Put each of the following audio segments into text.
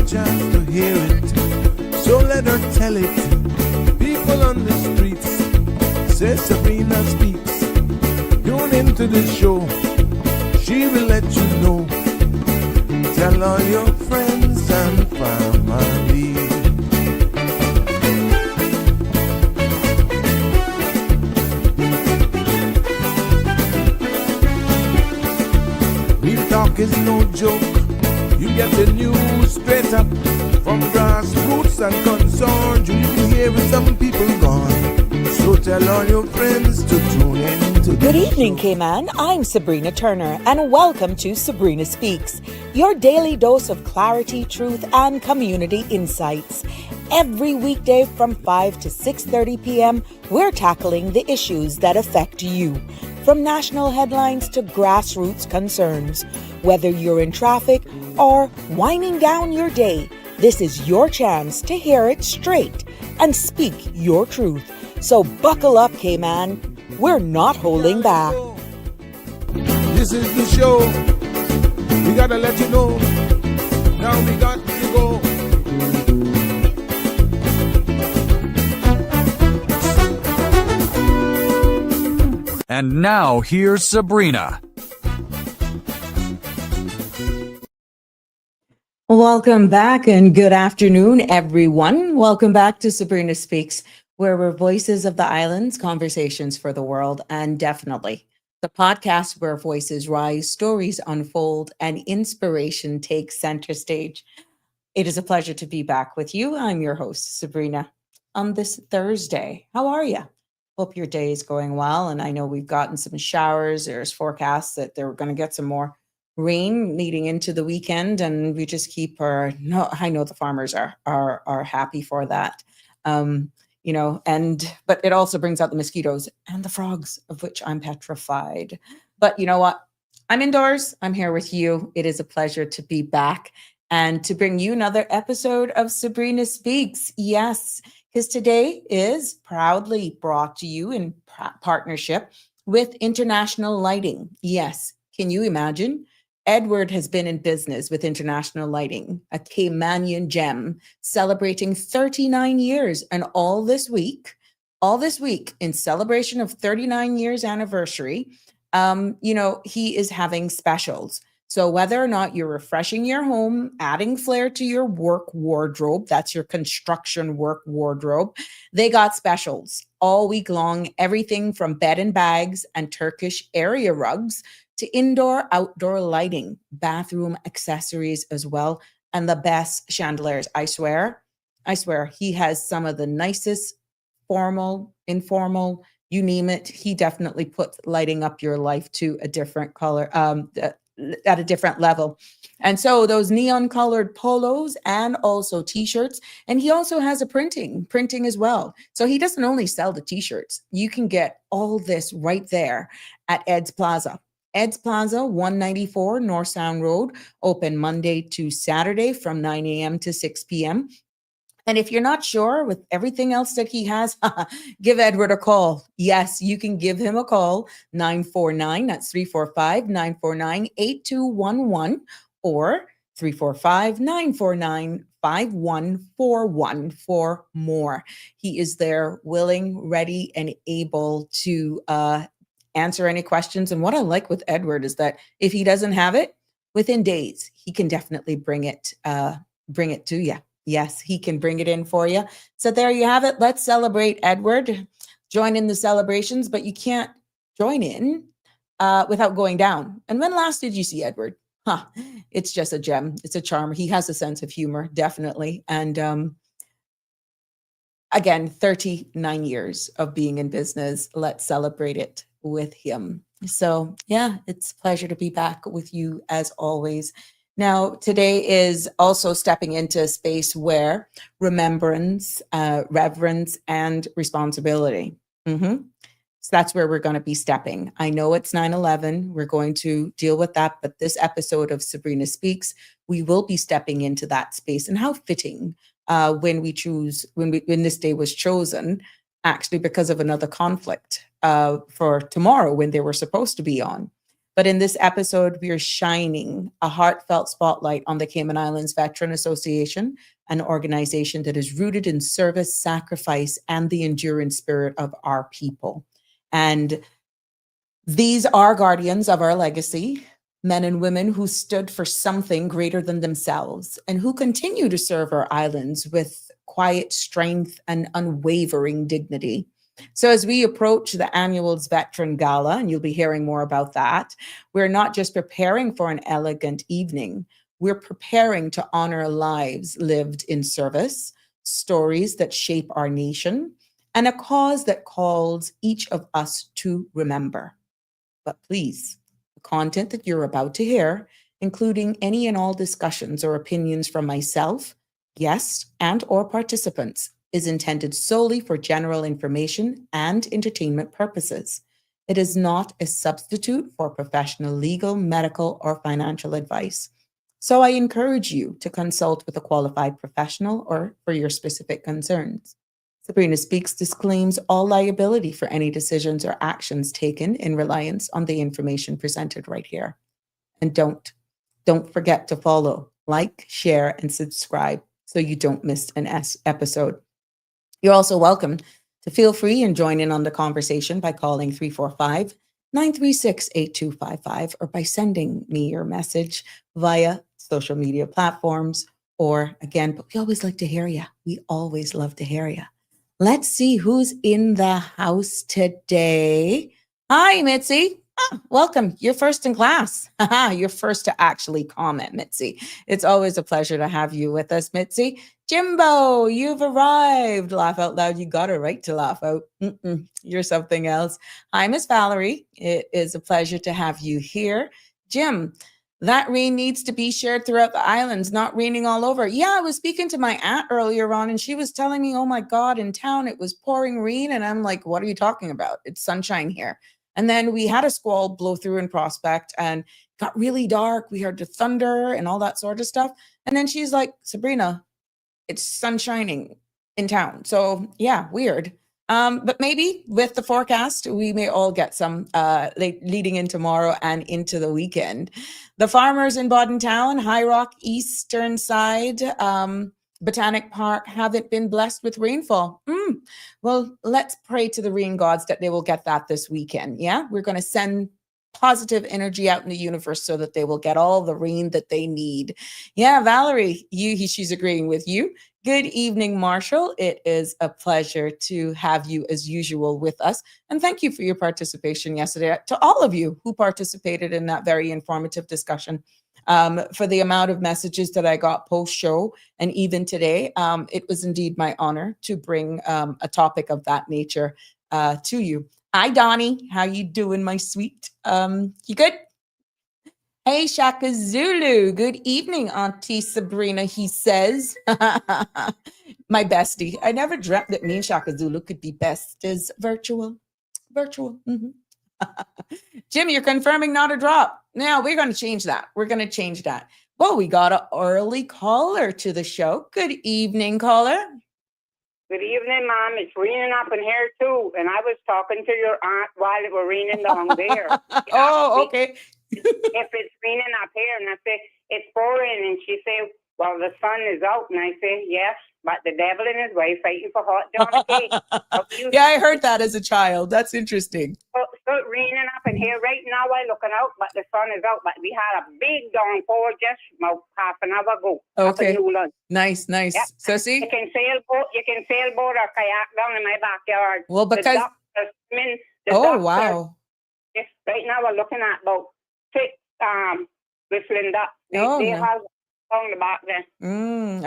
chance to hear it, so let her tell it. People on the streets say Sabrina speaks. Tune into the show, she will let you know. Tell all your friends and family. Real talk is no joke. You get the news straight up from grassroots and concerns. You can hear with some people gone. So tell all your friends to tune in to Good evening, Cayman. I'm Sabrina Turner, and welcome to Sabrina Speaks, your daily dose of clarity, truth, and community insights. Every weekday from 5 to 6:30 p.m., we're tackling the issues that affect you, from national headlines to grassroots concerns. Whether you're in traffic or winding down your day, this is your chance to hear it straight and speak your truth. So buckle up, Cayman. We're not holding back. This is the show. We gotta let you know. Now we got to go. And now here's Sabrina. Welcome back and good afternoon, everyone. Welcome back to Sabrina Speaks, where we're voices of the islands, conversations for the world, and definitely the podcast where voices rise, stories unfold, and inspiration takes center stage. It is a pleasure to be back with you. I'm your host, Sabrina, on this Thursday. How are you? Hope your day is going well. And I know we've gotten some showers. There's forecasts that they're going to get some more rain leading into the weekend, and we just keep our. No, I know the farmers are happy for that. But it also brings out the mosquitoes and the frogs, of which I'm petrified. But you know what? I'm indoors. I'm here with you. It is a pleasure to be back and to bring you another episode of Sabrina Speaks. Yes, because today is proudly brought to you in partnership with International Lighting. Yes, can you imagine? Edward has been in business with International Lighting, a Caymanian gem, celebrating 39 years. And all this week, in celebration of 39 years anniversary, he is having specials. So whether or not you're refreshing your home, adding flair to your work wardrobe, that's your construction work wardrobe, they got specials all week long, everything from bed and bags and Turkish area rugs to indoor, outdoor lighting, bathroom accessories as well, and the best chandeliers. I swear, he has some of the nicest formal, informal, you name it. He definitely puts lighting up your life to a different color, at a different level. And so those neon colored polos and also t-shirts, and he also has a printing as well. So he doesn't only sell the t-shirts. You can get all this right there at Ed's Plaza. Ed's Plaza, 194 North Sound Road, open Monday to Saturday from 9 a.m. to 6 p.m. And if you're not sure with everything else that he has, give Edward a call. Yes, you can give him a call, 949, that's 345-949-8211, or 345-949-5141 for more. He is there willing, ready, and able to answer any questions. And what I like with Edward is that if he doesn't have it, within days, he can definitely bring it to you. Yes, he can bring it in for you. So there you have it. Let's celebrate Edward. Join in the celebrations, but you can't join in without going down. And when last did you see Edward? It's just a gem. It's a charmer. He has a sense of humor, definitely. And again, 39 years of being in business. Let's celebrate it with him. So yeah, it's a pleasure to be back with you as always. Now, today is also stepping into a space where remembrance, reverence, and responsibility. So that's where we're going to be stepping. I know it's 9/11. We're going to deal with that. But this episode of Sabrina Speaks, we will be stepping into that space. And how fitting when this day was chosen, actually because of another conflict for tomorrow when they were supposed to be on. But in this episode, we are shining a heartfelt spotlight on the Cayman Islands Veteran Association, an organization that is rooted in service, sacrifice, and the endurance spirit of our people. And these are guardians of our legacy, men and women who stood for something greater than themselves and who continue to serve our islands with quiet strength and unwavering dignity. So as we approach the annual Veteran Gala, and you'll be hearing more about that, we're not just preparing for an elegant evening, we're preparing to honor lives lived in service, stories that shape our nation, and a cause that calls each of us to remember. But please, the content that you're about to hear, including any and all discussions or opinions from myself, guests, and or participants, is intended solely for general information and entertainment purposes. It is not a substitute for professional legal, medical, or financial advice. So I encourage you to consult with a qualified professional or for your specific concerns. Sabrina Speaks disclaims all liability for any decisions or actions taken in reliance on the information presented right here. And don't forget to follow, like, share, and subscribe so you don't miss an episode. You're also welcome to feel free and join in on the conversation by calling 345-936-8255 or by sending me your message via social media platforms. Or again, but we always like to hear you. We always love to hear you. Let's see who's in the house today. Hi, Mitzi. Welcome. You're first in class. You're first to actually comment, Mitzi. It's always a pleasure to have you with us, Mitzi. Jimbo, you've arrived. Laugh out loud. You got a right to laugh out. You're something else. Hi, Miss Valerie. It is a pleasure to have you here. Jim, that rain needs to be shared throughout the islands, not raining all over. Yeah, I was speaking to my aunt earlier on, and she was telling me, oh my God, in town it was pouring rain. And I'm like, what are you talking about? It's sunshine here. And then we had a squall blow through in Prospect and got really dark. We heard the thunder and all that sort of stuff. And then she's like, Sabrina, it's sun shining in town. So yeah, weird. But maybe with the forecast, we may all get some leading in tomorrow and into the weekend. The farmers in Bodden Town, High Rock, Eastern Side, Botanic Park haven't been blessed with rainfall. Well, let's pray to the rain gods that they will get that this weekend. Yeah, we're going to send positive energy out in the universe so that they will get all the rain that they need. Yeah, Valerie, she's agreeing with you. Good evening, Marshall. It is a pleasure to have you as usual with us. And thank you for your participation yesterday. To all of you who participated in that very informative discussion. For the amount of messages that I got post-show and even today, it was indeed my honor to bring a topic of that nature to you. Hi, Donnie. How you doing, my sweet? You good? Hey, Shaka Zulu. Good evening, Auntie Sabrina, he says. My bestie. I never dreamt that me and Shaka Zulu could be besties. Virtual. Jim, you're confirming not a drop. Now, we're going to change that. Well, we got an early caller to the show. Good evening, caller. Good evening, Mom. It's raining up in here, too. And I was talking to your aunt while it was raining down there. Oh, okay. If it's raining up here, and I say, it's pouring. And she said, well, the sun is out. And I say, yes, but the devil and his wife fighting for hot donkey. Yeah, I heard that as a child. That's interesting. So it's raining up in here right now. I'm looking out, but the sun is out. But we had a big downpour just about half an hour ago. Okay. Nice. Yep. So see? You can sailboat or kayak down in my backyard. Well, because... Wow. Yes, right now we're looking at about 6 whistling ducks. They have on the back there.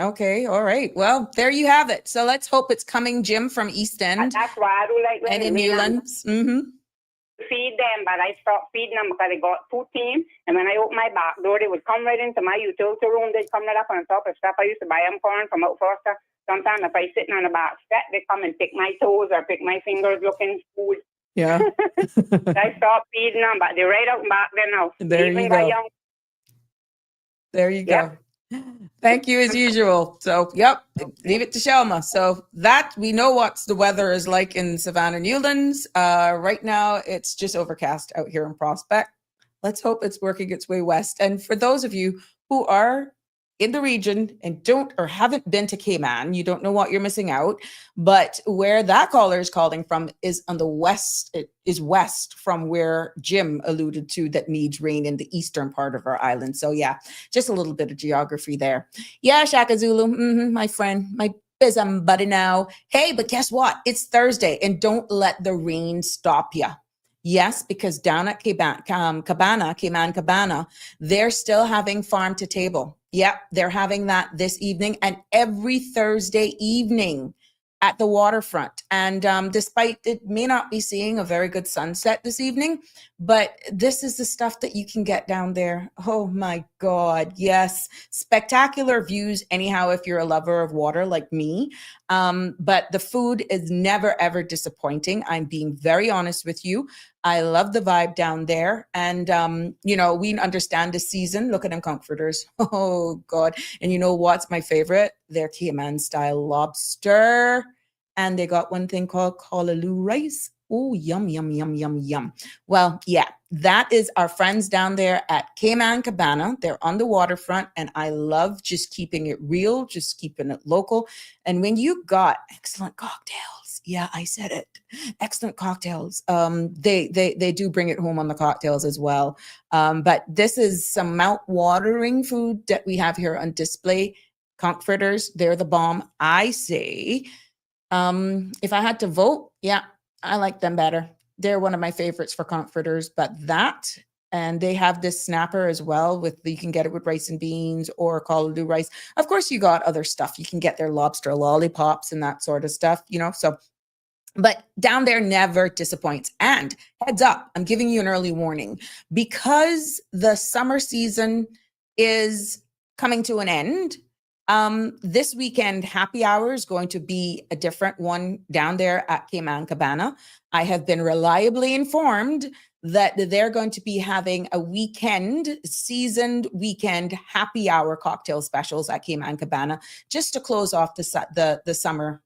Okay. All right. Well, there you have it. So let's hope it's coming, Jim, from East End. That's why I do like and in Newlands. Feed them, but I stopped feeding them because I got 2 teams. And when I opened my back door, they would come right into my utility room. They'd come right up on top of stuff. I used to buy them corn from out Foster. Sometimes if I sitting on the back step, they come and pick my toes or pick my fingers looking food. Yeah. I stopped feeding them, but they're right out back there now. There you go. There you go. Thank you as usual. So, yep, leave it to Shelma. So that we know what the weather is like in Savannah Newlands. Right now, it's just overcast out here in Prospect. let's hope it's working its way west. And for those of you who are in the region and don't or haven't been to Cayman, you don't know what you're missing out. But where that caller is calling from is on the west. It is west from where Jim alluded to that needs rain in the eastern part of our island. So yeah, just a little bit of geography there. Yeah, Shaka Zulu, my friend, my bism buddy now. Hey, but guess what? It's Thursday, and don't let the rain stop you. Yes, because down at Cayman Cabana, they're still having farm to table. Yep, they're having that this evening and every Thursday evening at the waterfront. And despite it may not be seeing a very good sunset this evening, but this is the stuff that you can get down there. Oh my God, yes. Spectacular views anyhow, if you're a lover of water like me. But the food is never, ever disappointing. I'm being very honest with you. I love the vibe down there. And, we understand the season. Look at them comforters. Oh, God. And you know what's my favorite? Their Cayman style lobster. And they got one thing called callaloo rice. Oh, yum, yum, yum, yum, yum. Well, yeah, that is our friends down there at Cayman Cabana. They're on the waterfront, and I love just keeping it real, just keeping it local. And when you got excellent cocktails, yeah, I said it, excellent cocktails. They do bring it home on the cocktails as well. But this is some mouth-watering food that we have here on display. Comforters, they're the bomb. I say, if I had to vote, yeah, I like them better. They're one of my favorites for comforters, but that, and they have this snapper as well you can get it with rice and beans or callaloo rice. Of course, you got other stuff. You can get their lobster lollipops and that sort of stuff, so, but down there never disappoints. And heads up, I'm giving you an early warning because the summer season is coming to an end. This weekend, happy hour is going to be a different one down there at Cayman Cabana. I have been reliably informed that they're going to be having a seasoned weekend happy hour cocktail specials at Cayman Cabana just to close off the summer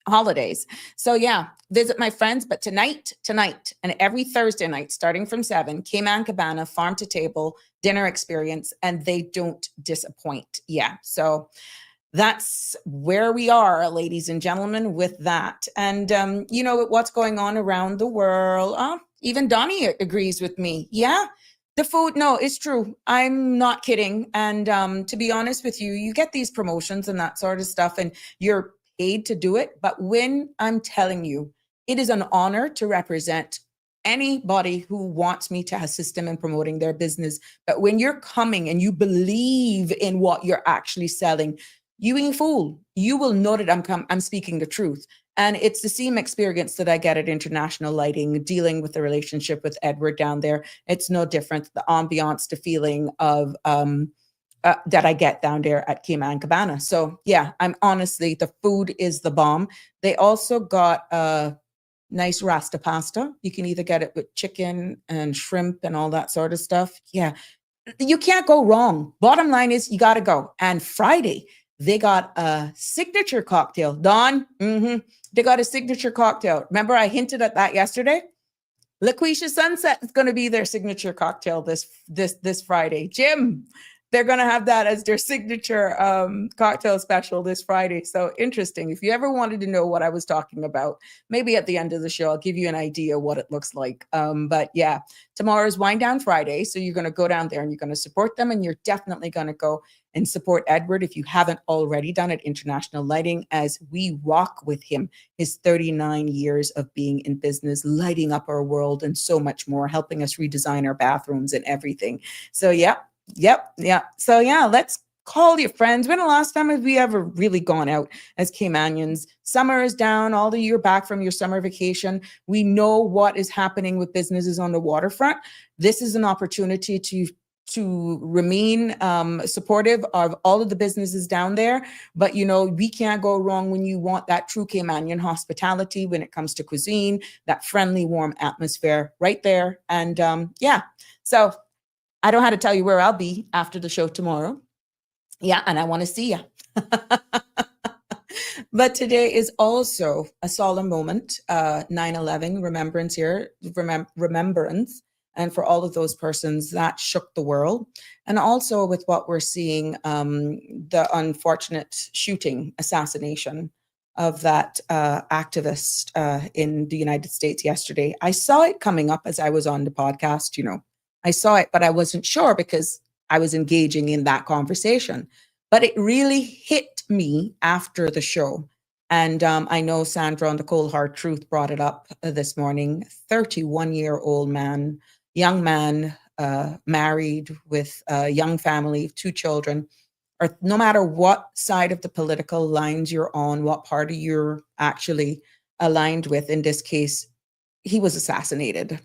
holidays. So yeah, visit my friends. But tonight, and every Thursday night, starting from 7, Cayman Cabana, farm to table, dinner experience, and they don't disappoint. Yeah. So that's where we are, ladies and gentlemen, with that. And what's going on around the world. Even Donnie agrees with me. Yeah. The food, no, it's true. I'm not kidding. And to be honest with you, you get these promotions and that sort of stuff, and you're paid to do it. But when I'm telling you, it is an honor to represent anybody who wants me to assist them in promoting their business. But when you're coming and you believe in what you're actually selling, you ain't fool. You will know that I'm speaking the truth. And it's the same experience that I get at International Lighting, dealing with the relationship with Edward down there. It's no different. The ambiance, the feeling of that I get down there at Cayman Cabana. So yeah, the food is the bomb. They also got nice rasta pasta. You can either get it with chicken and shrimp and all that sort of stuff. Yeah, you can't go wrong. Bottom line is you got to go. And Friday, they got a signature cocktail. Dawn, they got a signature cocktail. Remember I hinted at that yesterday? LaQuisha Sunset is going to be their signature cocktail this Friday. Jim, they're going to have that as their signature cocktail special this Friday. So interesting. If you ever wanted to know what I was talking about, maybe at the end of the show, I'll give you an idea what it looks like. But yeah, tomorrow's Wind Down Friday. So you're going to go down there and you're going to support them. And you're definitely going to go and support Edward if you haven't already done it. International Lighting, as we rock with him, his 39 years of being in business, lighting up our world and so much more, helping us redesign our bathrooms and everything. So yeah. So yeah, let's call your friends. When the last time have we ever really gone out as Caymanians? Summer is down. All the year back from your summer vacation. We know what is happening with businesses on the waterfront. This is an opportunity to remain supportive of all of the businesses down there. But, we can't go wrong when you want that true Caymanian hospitality when it comes to cuisine, that friendly, warm atmosphere right there. And so I don't know how to tell you where I'll be after the show tomorrow. Yeah, and I want to see you. But today is also a solemn moment, 9/11 remembrance here, remembrance. And for all of those persons, that shook the world. And also with what we're seeing, the unfortunate shooting, assassination of that activist in the United States yesterday. I saw it coming up as I was on the podcast, I saw it, but I wasn't sure because I was engaging in that conversation. But it really hit me after the show. And I know Sandra on the Cold Hard Truth brought it up this morning. 31-year-old man, young man, married with a young family, 2 children, or no matter what side of the political lines you're on, what party you're actually aligned with, in this case, he was assassinated.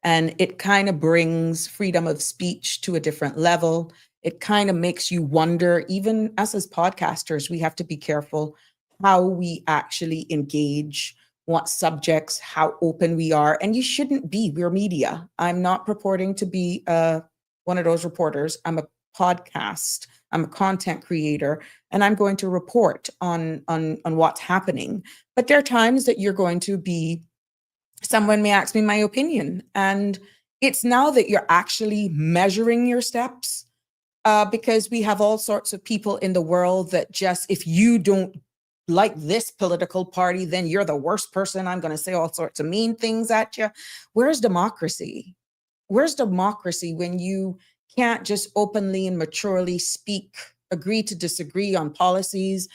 And it kind of brings freedom of speech to a different level. It kind of makes you wonder, even us as podcasters, we have to be careful how we actually engage, what subjects, how open we are. And you shouldn't be, we're media. I'm not purporting to be one of those reporters. I'm a podcast. I'm a content creator, and I'm going to report on what's happening. But there are times that you're going to be, someone may ask me my opinion, and it's now that you're actually measuring your steps, because we have all sorts of people in the world that just, if you don't like this political party, then you're the worst person. I'm going to say all sorts of mean things at you. Where's democracy? Where's democracy when you can't just openly and maturely speak, agree to disagree on policies,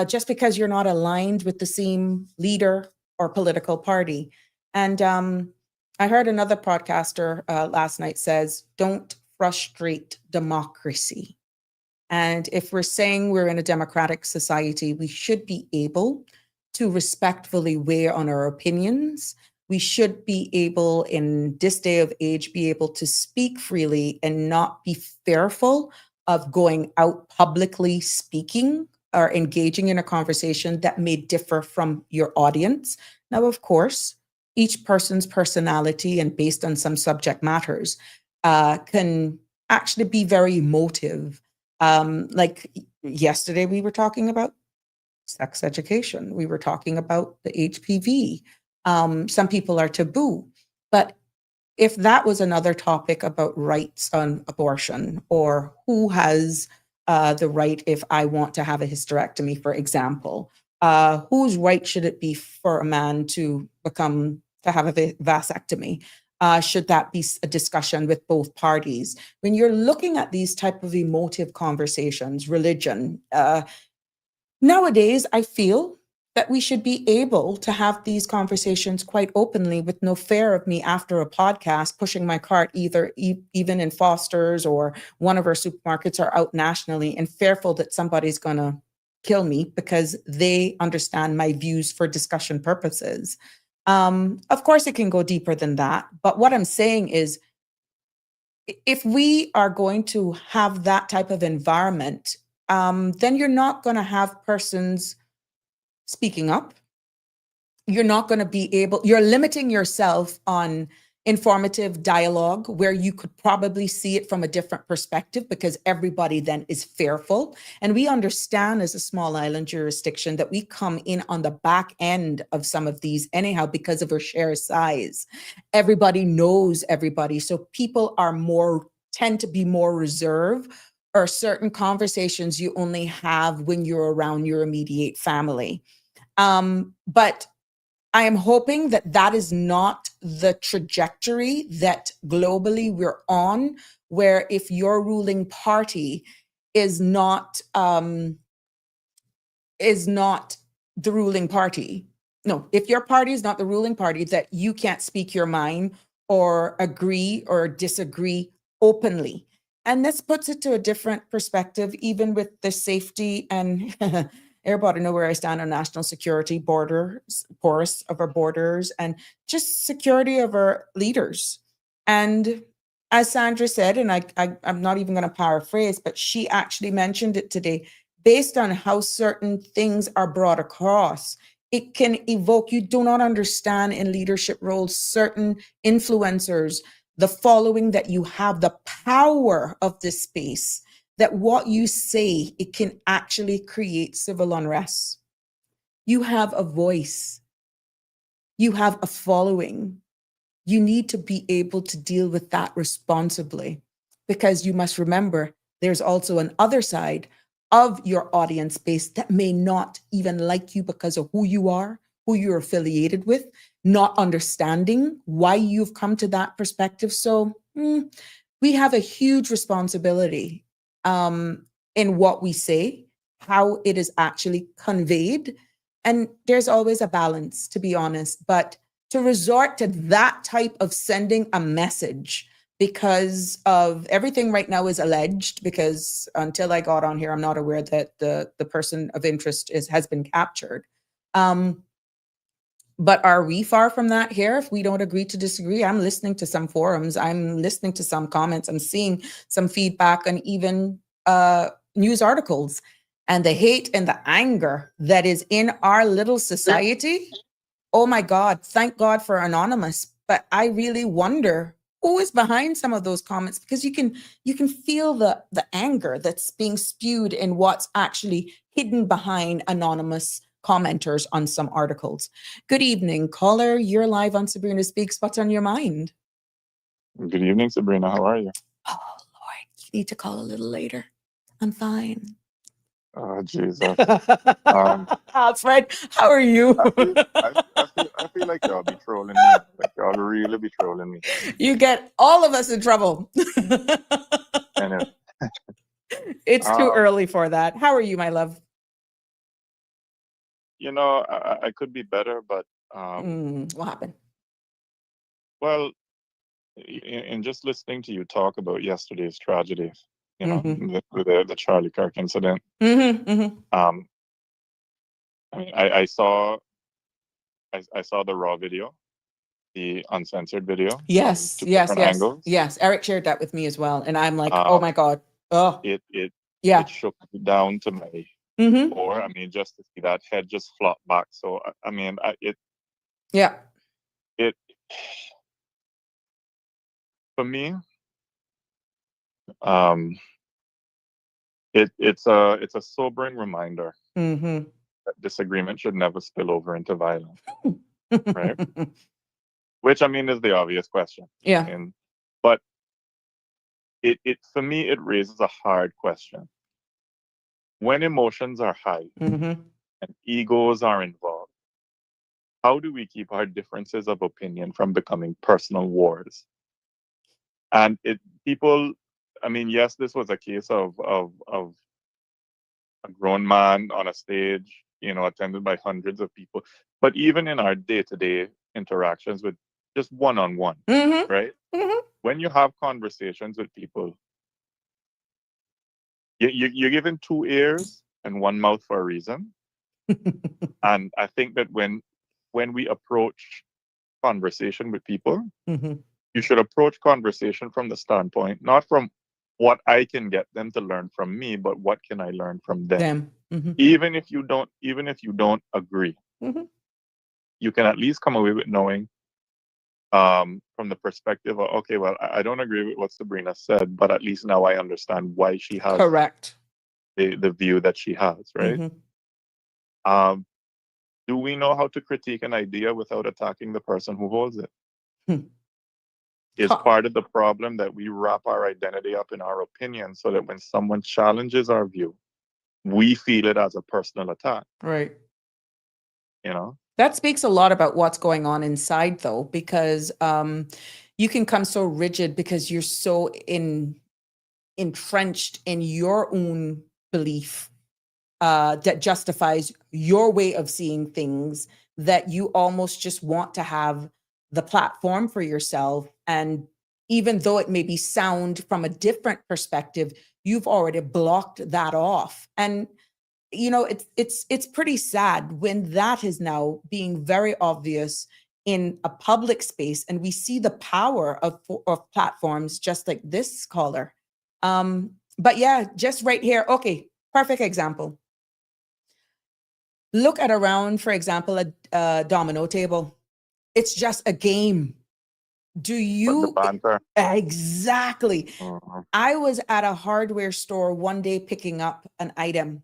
just because you're not aligned with the same leader or political party? And I heard another podcaster last night says, don't frustrate democracy. And if we're saying we're in a democratic society, we should be able to respectfully weigh on our opinions. We should be able, in this day of age, be able to speak freely and not be fearful of going out publicly speaking or engaging in a conversation that may differ from your audience. Now, of course, each person's personality and based on some subject matters can actually be very emotive. Like yesterday, we were talking about sex education. We were talking about the HPV. Some people are taboo. But if that was another topic about rights on abortion, or who has the right if I want to have a hysterectomy, for example, whose right should it be for a man to have a vasectomy? Should that be a discussion with both parties? When you're looking at these type of emotive conversations, religion, nowadays, I feel that we should be able to have these conversations quite openly with no fear of me after a podcast pushing my cart even in Foster's or one of our supermarkets or out nationally, and fearful that somebody's going to kill me because they understand my views for discussion purposes. Of course, it can go deeper than that. But what I'm saying is, if we are going to have that type of environment, then you're not going to have persons speaking up. You're not going to be able, you're limiting yourself on informative dialogue where you could probably see it from a different perspective, because everybody then is fearful. And we understand as a small island jurisdiction that we come in on the back end of some of these anyhow because of our sheer size. Everybody knows everybody. So people tend to be more reserved, or certain conversations you only have when you're around your immediate family. But I am hoping that that is not the trajectory that globally we're on, where if your ruling party is not the ruling party, no, if your party is not the ruling party, that you can't speak your mind or agree or disagree openly. And this puts it to a different perspective, even with the safety and everybody know where I stand on national security, porous of our borders, and just security of our leaders. And as Sandra said, and I'm not even going to paraphrase, but she actually mentioned it today, based on how certain things are brought across, it can evoke, you do not understand in leadership roles, certain influencers, the following that you have, the power of this space, that what you say, it can actually create civil unrest. You have a voice. You have a following. you need to be able to deal with that responsibly, because you must remember there's also an other side of your audience base that may not even like you because of who you are, who you're affiliated with, not understanding why you've come to that perspective. So we have a huge responsibility in what we say, how it is actually conveyed. And there's always a balance, to be honest. But to resort to that type of sending a message because of everything right now is alleged, because until I got on here, I'm not aware that the person of interest has been captured. But are we far from that here? If we don't agree to disagree, I'm listening to some forums, I'm listening to some comments, I'm seeing some feedback and even news articles, and the hate and the anger that is in our little society. Oh my God, thank God for Anonymous. But I really wonder who is behind some of those comments, because you can feel the anger that's being spewed in what's actually hidden behind anonymous commenters on some articles. Good evening, caller. You're live on Sabrina Speaks. What's on your mind? Good evening, Sabrina. How are you? Oh, Lord, you need to call a little later. I'm fine. Oh, Jesus. Fred, how are you? I feel like y'all be trolling me. Like y'all really be trolling me. You get all of us in trouble. Anyway. It's too early for that. How are you, my love? You know, I could be better, but What happened? well, in just listening to you talk about yesterday's tragedy, you know, the Charlie Kirk incident. I mean, I saw the raw video, the uncensored video. Yes, from two yes, different yes, angles. yes. Eric shared that with me as well, and I'm like, oh my God, oh It yeah. shook me down to my core. I mean, just to see that head just flop back. So I mean, Yeah. It for me, it's a sobering reminder that disagreement should never spill over into violence, right? Which I mean is the obvious question. Yeah. But it for me it raises a hard question. When emotions are high and egos are involved, how do we keep our differences of opinion from becoming personal wars? And people, I mean, yes, this was a case of a grown man on a stage, you know, attended by hundreds of people. But even in our day-to-day interactions with just one-on-one, right? When you have conversations with people, you're given two ears and one mouth for a reason. And I think that when we approach conversation with people, you should approach conversation from the standpoint, not from what I can get them to learn from me, but what can I learn from them? Even if you don't agree, you can at least come away with knowing, from the perspective of, okay, well, I don't agree with what Sabrina said, but at least now I understand why she has correct the view that she has, right? Do we know how to critique an idea without attacking the person who holds it? Is part of the problem that we wrap our identity up in our opinion so that when someone challenges our view, we feel it as a personal attack. Right. You know? That speaks a lot about what's going on inside, though, because you can come so rigid because you're so entrenched in your own belief that justifies your way of seeing things, that you almost just want to have the platform for yourself. And even though it may be sound from a different perspective, you've already blocked that off. And you know, it's pretty sad when that is now being very obvious in a public space, and we see the power of platforms just like this caller. But yeah, just right here. Okay, perfect example. Look at around, for example, a domino table. It's just a game. Do you? The banter. Exactly. I was at a hardware store one day picking up an item,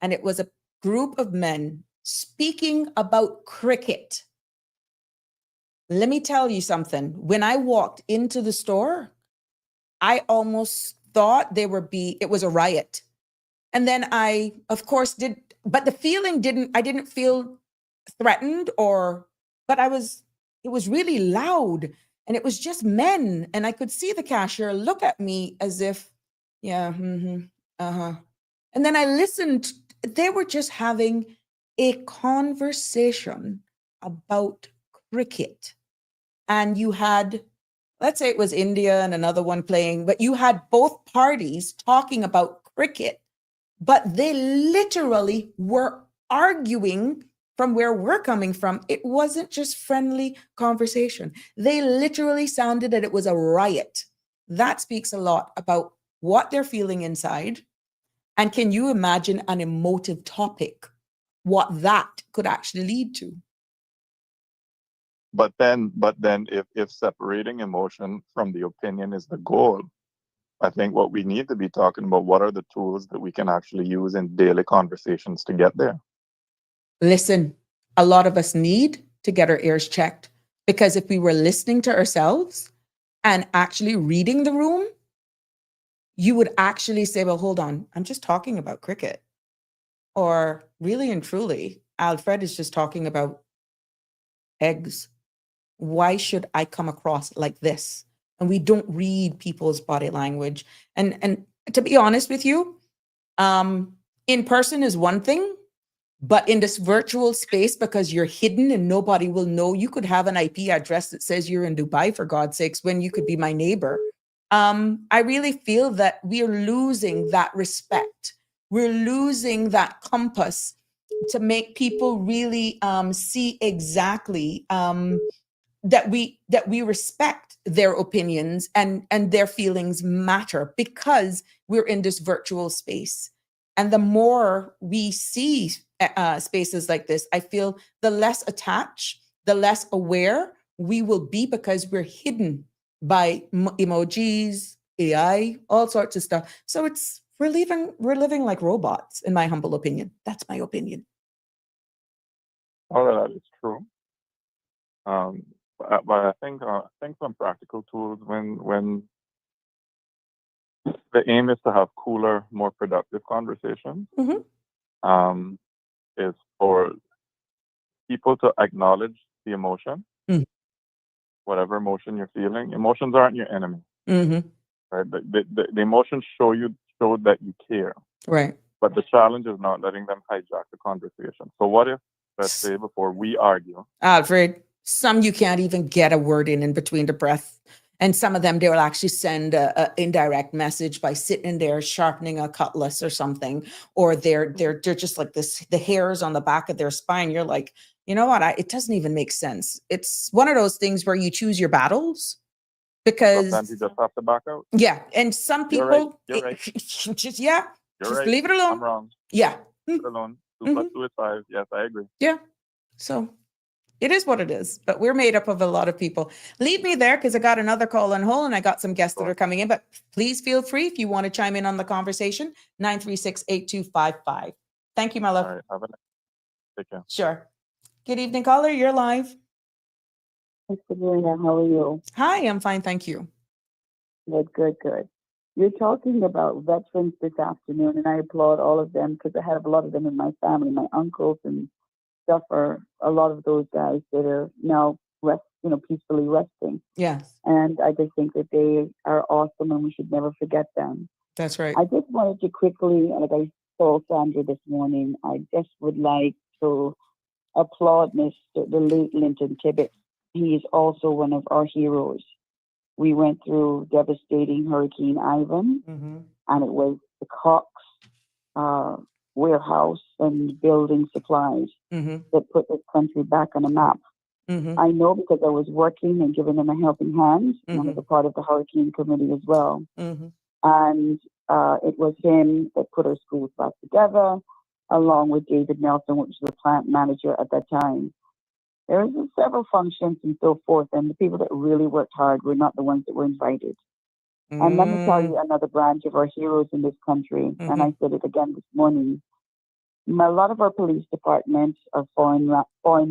and it was a group of men speaking about cricket. Let me tell you something. When I walked into the store, I almost thought it was a riot. And then I, of course, but the feeling I didn't feel threatened but it was really loud and it was just men. And I could see the cashier look at me as if, yeah, uh-huh. And then I listened. They were just having a conversation about cricket. And you had, let's say it was India and another one playing, but you had both parties talking about cricket, but they literally were arguing from where we're coming from. It wasn't just friendly conversation. They literally sounded that it was a riot. That speaks a lot about what they're feeling inside. And can you imagine an emotive topic, what that could actually lead to? But then if separating emotion from the opinion is the goal, I think what we need to be talking about, what are the tools that we can actually use in daily conversations to get there? Listen, a lot of us need to get our ears checked, because if we were listening to ourselves and actually reading the room, you would actually say, well, hold on, I'm just talking about cricket. Or really and truly, Alfred is just talking about eggs. Why should I come across like this? And we don't read people's body language. And to be honest with you, in person is one thing, but in this virtual space, because you're hidden and nobody will know, you could have an IP address that says you're in Dubai, for God's sakes, when you could be my neighbor. I really feel that we're losing that respect. We're losing that compass to make people really see exactly that we respect their opinions and their feelings matter, because we're in this virtual space. And the more we see spaces like this, I feel the less attached, the less aware we will be, because we're hidden by emojis, AI, all sorts of stuff. So we're living like robots, in my humble opinion. That's my opinion. All of that is true. But I think some practical tools, when the aim is to have cooler, more productive conversations, is for people to acknowledge the emotion, whatever emotion you're feeling. Emotions aren't your enemy, right? The emotions show that you care, right? But the challenge is not letting them hijack the conversation. So what if, let's say, before we argue, Alfred, some you can't even get a word in between the breath. And some of them, they will actually send a indirect message by sitting there sharpening a cutlass or something, or they're just like this, the hairs on the back of their spine. You're like, you know what? It doesn't even make sense. It's one of those things where you choose your battles, because sometimes you just have to back out. Yeah, and some people You're right. just You're right. leave it alone. I'm wrong. Yeah, Leave it alone. 2 + 2 is 5. Yes, I agree. Yeah, so. It is what it is, but we're made up of a lot of people. Leave me there, because I got another call on hold and I got some guests that are coming in, but please feel free if you want to chime in on the conversation, 936-8255. Thank you, my love. All right, have a nice day. Take care. Sure. Good evening, caller. You're live. Hi, Sabrina. How are you? Hi, I'm fine. Thank you. Good. You're talking about veterans this afternoon, and I applaud all of them, because I have a lot of them in my family, my uncles and stuff, are a lot of those guys that are now peacefully resting. Yes. And I just think that they are awesome, and we should never forget them. That's right. I just wanted to quickly, like I told Sandra this morning, I just would like to applaud the late Linton Tibbetts. He is also one of our heroes. We went through devastating Hurricane Ivan, and it was the Cox warehouse and building supplies that put this country back on a map. I know, because I was working and giving them a helping hand. I was a part of the Hurricane Committee as well. And it was him that put our schools back together, along with David Nelson, which was the plant manager at that time. There was several functions and so forth, and the people that really worked hard were not the ones that were invited. And let me tell you another branch of our heroes in this country, and I said it again this morning. A lot of our police departments are foreign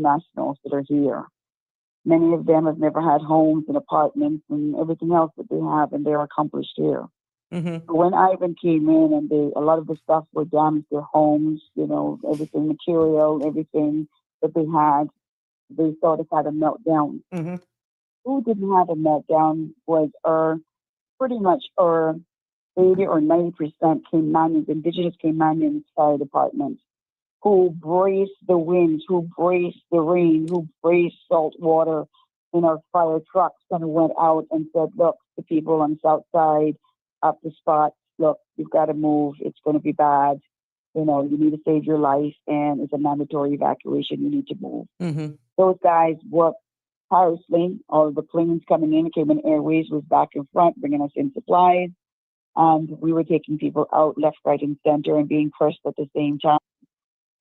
nationals that are here. Many of them have never had homes and apartments and everything else that they have, and they're accomplished here. Mm-hmm. When Ivan came in and a lot of the stuff were damaged, their homes, everything, material, everything that they had, they sort of had a meltdown. Mm-hmm. Who didn't have a meltdown was pretty much our 80 or 90% Caymanians, indigenous Caymanians fire department, who braced the winds, who braced the rain, who braced salt water in our fire trucks and went out and said, look, the people on the south side, up the spot, look, you've got to move. It's going to be bad. You need to save your life, and it's a mandatory evacuation. You need to move. Mm-hmm. Those guys worked tirelessly. All of the planes coming in, Cayman Airways was back in front, bringing us in supplies. And we were taking people out left, right, and center and being cursed at the same time.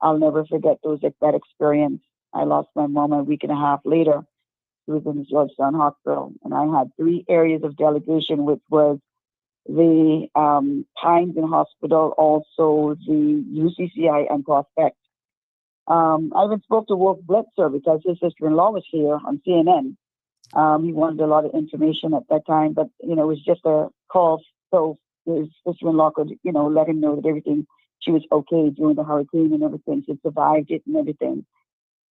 I'll never forget that experience. I lost my mom a week and a half later. She was in the Georgetown Hospital. And I had 3 areas of delegation, which was the Pines and Hospital, also the UCCI and Prospect. I even spoke to Wolf Blitzer because his sister-in-law was here on CNN. He wanted a lot of information at that time, but, it was just a call so his sister-in-law could, let him know that everything, she was okay during the hurricane and everything. She survived it and everything.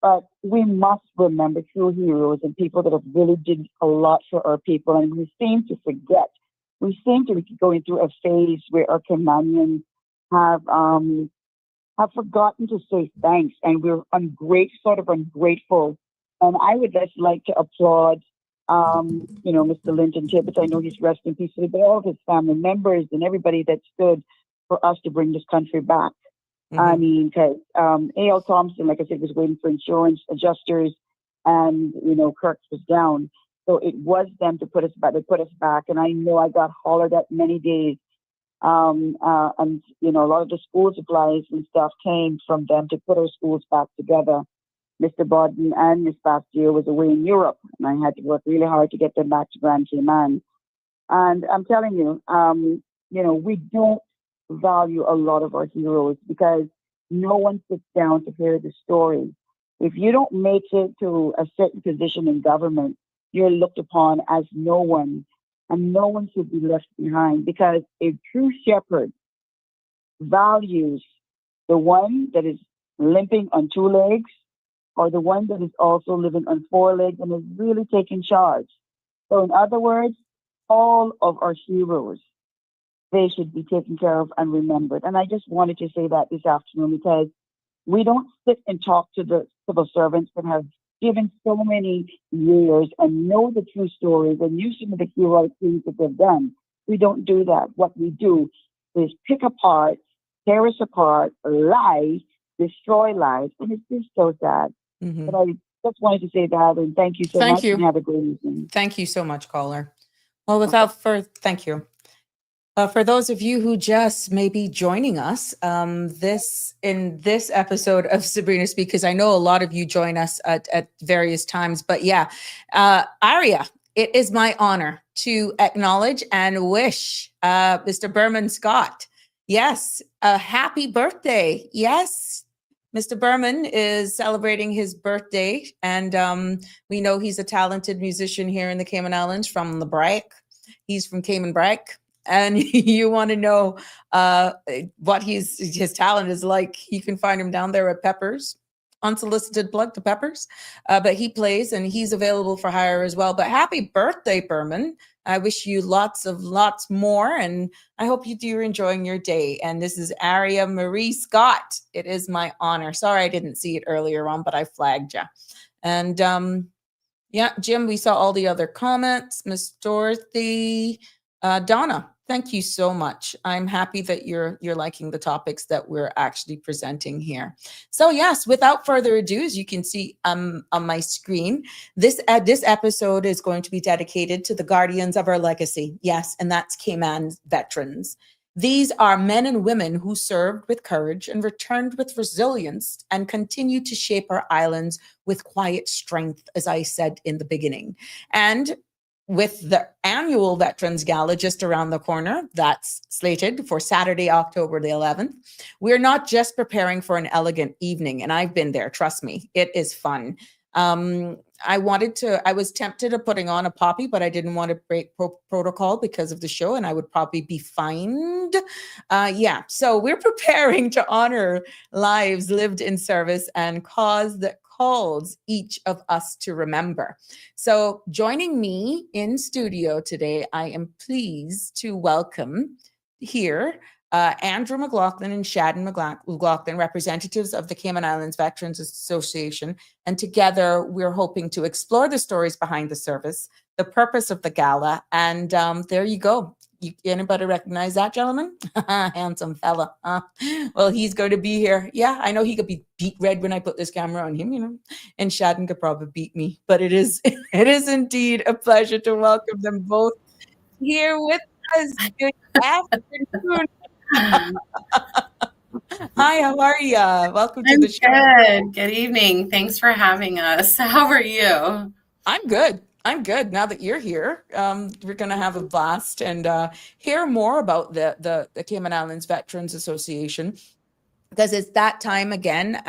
But we must remember true heroes and people that have really did a lot for our people. And we seem to forget. We seem to be going through a phase where our Caymanians have forgotten to say thanks, and we're ungrateful. And I would just like to applaud, Mr. Linton Tibbetts. I know he's resting peacefully, but all of his family members and everybody that stood for us to bring this country back. Mm-hmm. I mean, because A.L. Thompson, like I said, was waiting for insurance adjusters, and Kirk's was down. So it was them to put us back. They put us back, and I know I got hollered at many days. And a lot of the school supplies and stuff came from them to put our schools back together. Mr. Bodden and Miss Bastier was away in Europe, and I had to work really hard to get them back to Grand Cayman. And I'm telling you, we don't value a lot of our heroes because no one sits down to hear the story. If you don't make it to a certain position in government, you're looked upon as no one, and no one should be left behind, because a true shepherd values the one that is limping on 2 legs, or the one that is also living on 4 legs and is really taking charge. So in other words, all of our heroes, they should be taken care of and remembered. And I just wanted to say that this afternoon, because we don't sit and talk to the civil servants that have given so many years and know the true stories and use some of the heroic things that they've done. We don't do that. What we do is pick apart, tear us apart, lie, destroy lives, and it's just so sad. Mm-hmm. But I just wanted to say that, and thank you so much, and have a great evening. Thank you so much, caller. Well, thank you. For those of you who just may be joining us, in this episode of Sabrina Speaks, because I know a lot of you join us at various times, but yeah, Aria, it is my honor to acknowledge and wish Mr. Berman Scott, yes, a happy birthday. Yes, Mr. Berman is celebrating his birthday, and we know he's a talented musician here in the Cayman Islands from the Brack. He's from Cayman Brack. And you want to know what his talent is like, you can find him down there at Peppers. Unsolicited plug to Peppers. But he plays, and he's available for hire as well. But happy birthday, Berman. I wish you lots more, and I hope you're enjoying your day. And this is Aria Marie Scott. It is my honor. Sorry I didn't see it earlier on, but I flagged you. And yeah, Jim, we saw all the other comments. Miss Dorothy, Donna, thank you so much. I'm happy that you're liking the topics that we're actually presenting here. So yes, without further ado, as you can see on my screen, this episode is going to be dedicated to the guardians of our legacy. Yes, and that's Cayman veterans. These are men and women who served with courage and returned with resilience and continue to shape our islands with quiet strength, as I said in the beginning. And with the annual Veterans Gala just around the corner, that's slated for Saturday, October the 11th, we're not just preparing for an elegant evening, and I've been there, trust me, it is fun. I was tempted to putting on a poppy, but I didn't want to break protocol because of the show, and I would probably be fined. So we're preparing to honor lives lived in service and cause that calls each of us to remember. So joining me in studio today, I am pleased to welcome here Andrew McLaughlin and Shadden McLaughlin, representatives of the Cayman Islands Veterans Association. And together, we're hoping to explore the stories behind the service, the purpose of the gala. And there you go. Anybody recognize that gentleman? Handsome fella. Well, he's going to be here. Yeah, I know he could be beat red when I put this camera on him, and Shadden could probably beat me. But it is indeed a pleasure to welcome them both here with us. Good afternoon. Hi, how are you? Welcome to the show. Good. Good evening. Thanks for having us. How are you? I'm good. Now that you're here, we're going to have a blast and hear more about the Cayman Islands Veterans Association, because it's that time again.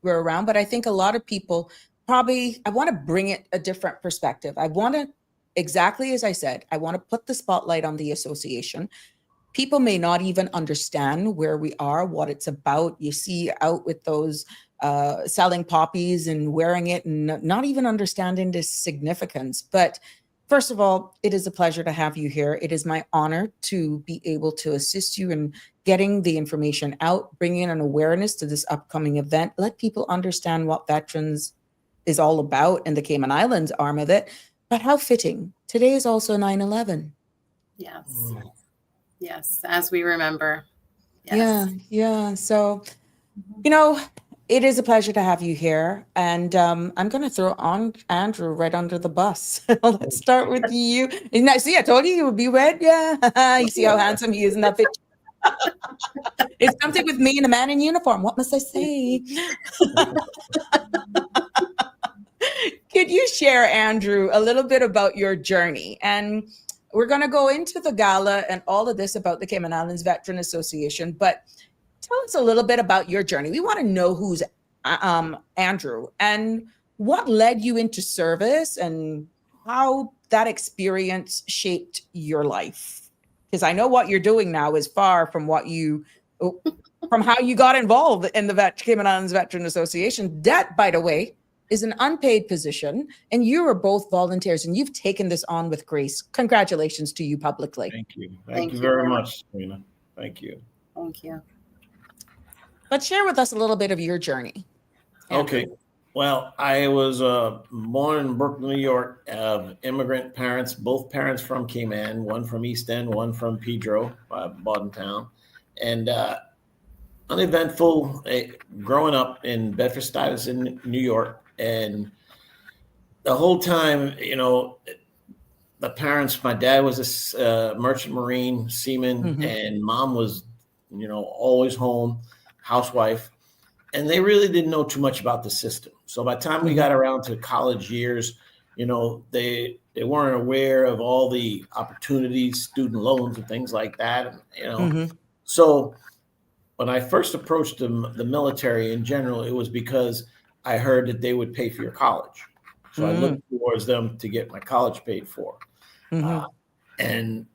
We're around, but I think a lot of people I want to bring it a different perspective. I want to, exactly as I said, I want to put the spotlight on the association. People may not even understand where we are, what it's about. You see out with those selling poppies and wearing it and not even understanding the significance. But first of all, it is a pleasure to have you here. It is my honor to be able to assist you in getting the information out, bringing an awareness to this upcoming event, let people understand what Veterans is all about and the Cayman Islands arm of it. But how fitting. Today is also 9/11. Yes. Yes, as we remember. Yes. Yeah. So, it is a pleasure to have you here. And I'm going to throw on Andrew right under the bus. Let's start with you. And see, I told you he would be red. Yeah. You see how handsome he is in that picture? It's something with me and a man in uniform. What must I say? Could you share, Andrew, a little bit about your journey? And we're going to go into the gala and all of this about the Cayman Islands Veteran Association, but tell us a little bit about your journey. We want to know who's Andrew and what led you into service and how that experience shaped your life. Because I know what you're doing now is far from from how you got involved in the Cayman Islands Veteran Association. That, by the way, is an unpaid position, and you are both volunteers, and you've taken this on with grace. Congratulations to you publicly. Thank you. Thank you very much, Sabrina. Thank you. Thank you. But share with us a little bit of your journey. Okay. Well, I was born in Brooklyn, New York, immigrant parents, both parents from Cayman, one from East End, one from Pedro, Town, and uneventful growing up in Bedford-Stuyvesant, New York. And the whole time, the parents, my dad was a merchant marine seaman, and mom was, always home, housewife. And they really didn't know too much about the system. So by the time we got around to college years, they weren't aware of all the opportunities, student loans and things like that. And, So when I first approached the military in general, it was because I heard that they would pay for your college. So I looked towards them to get my college paid for. And,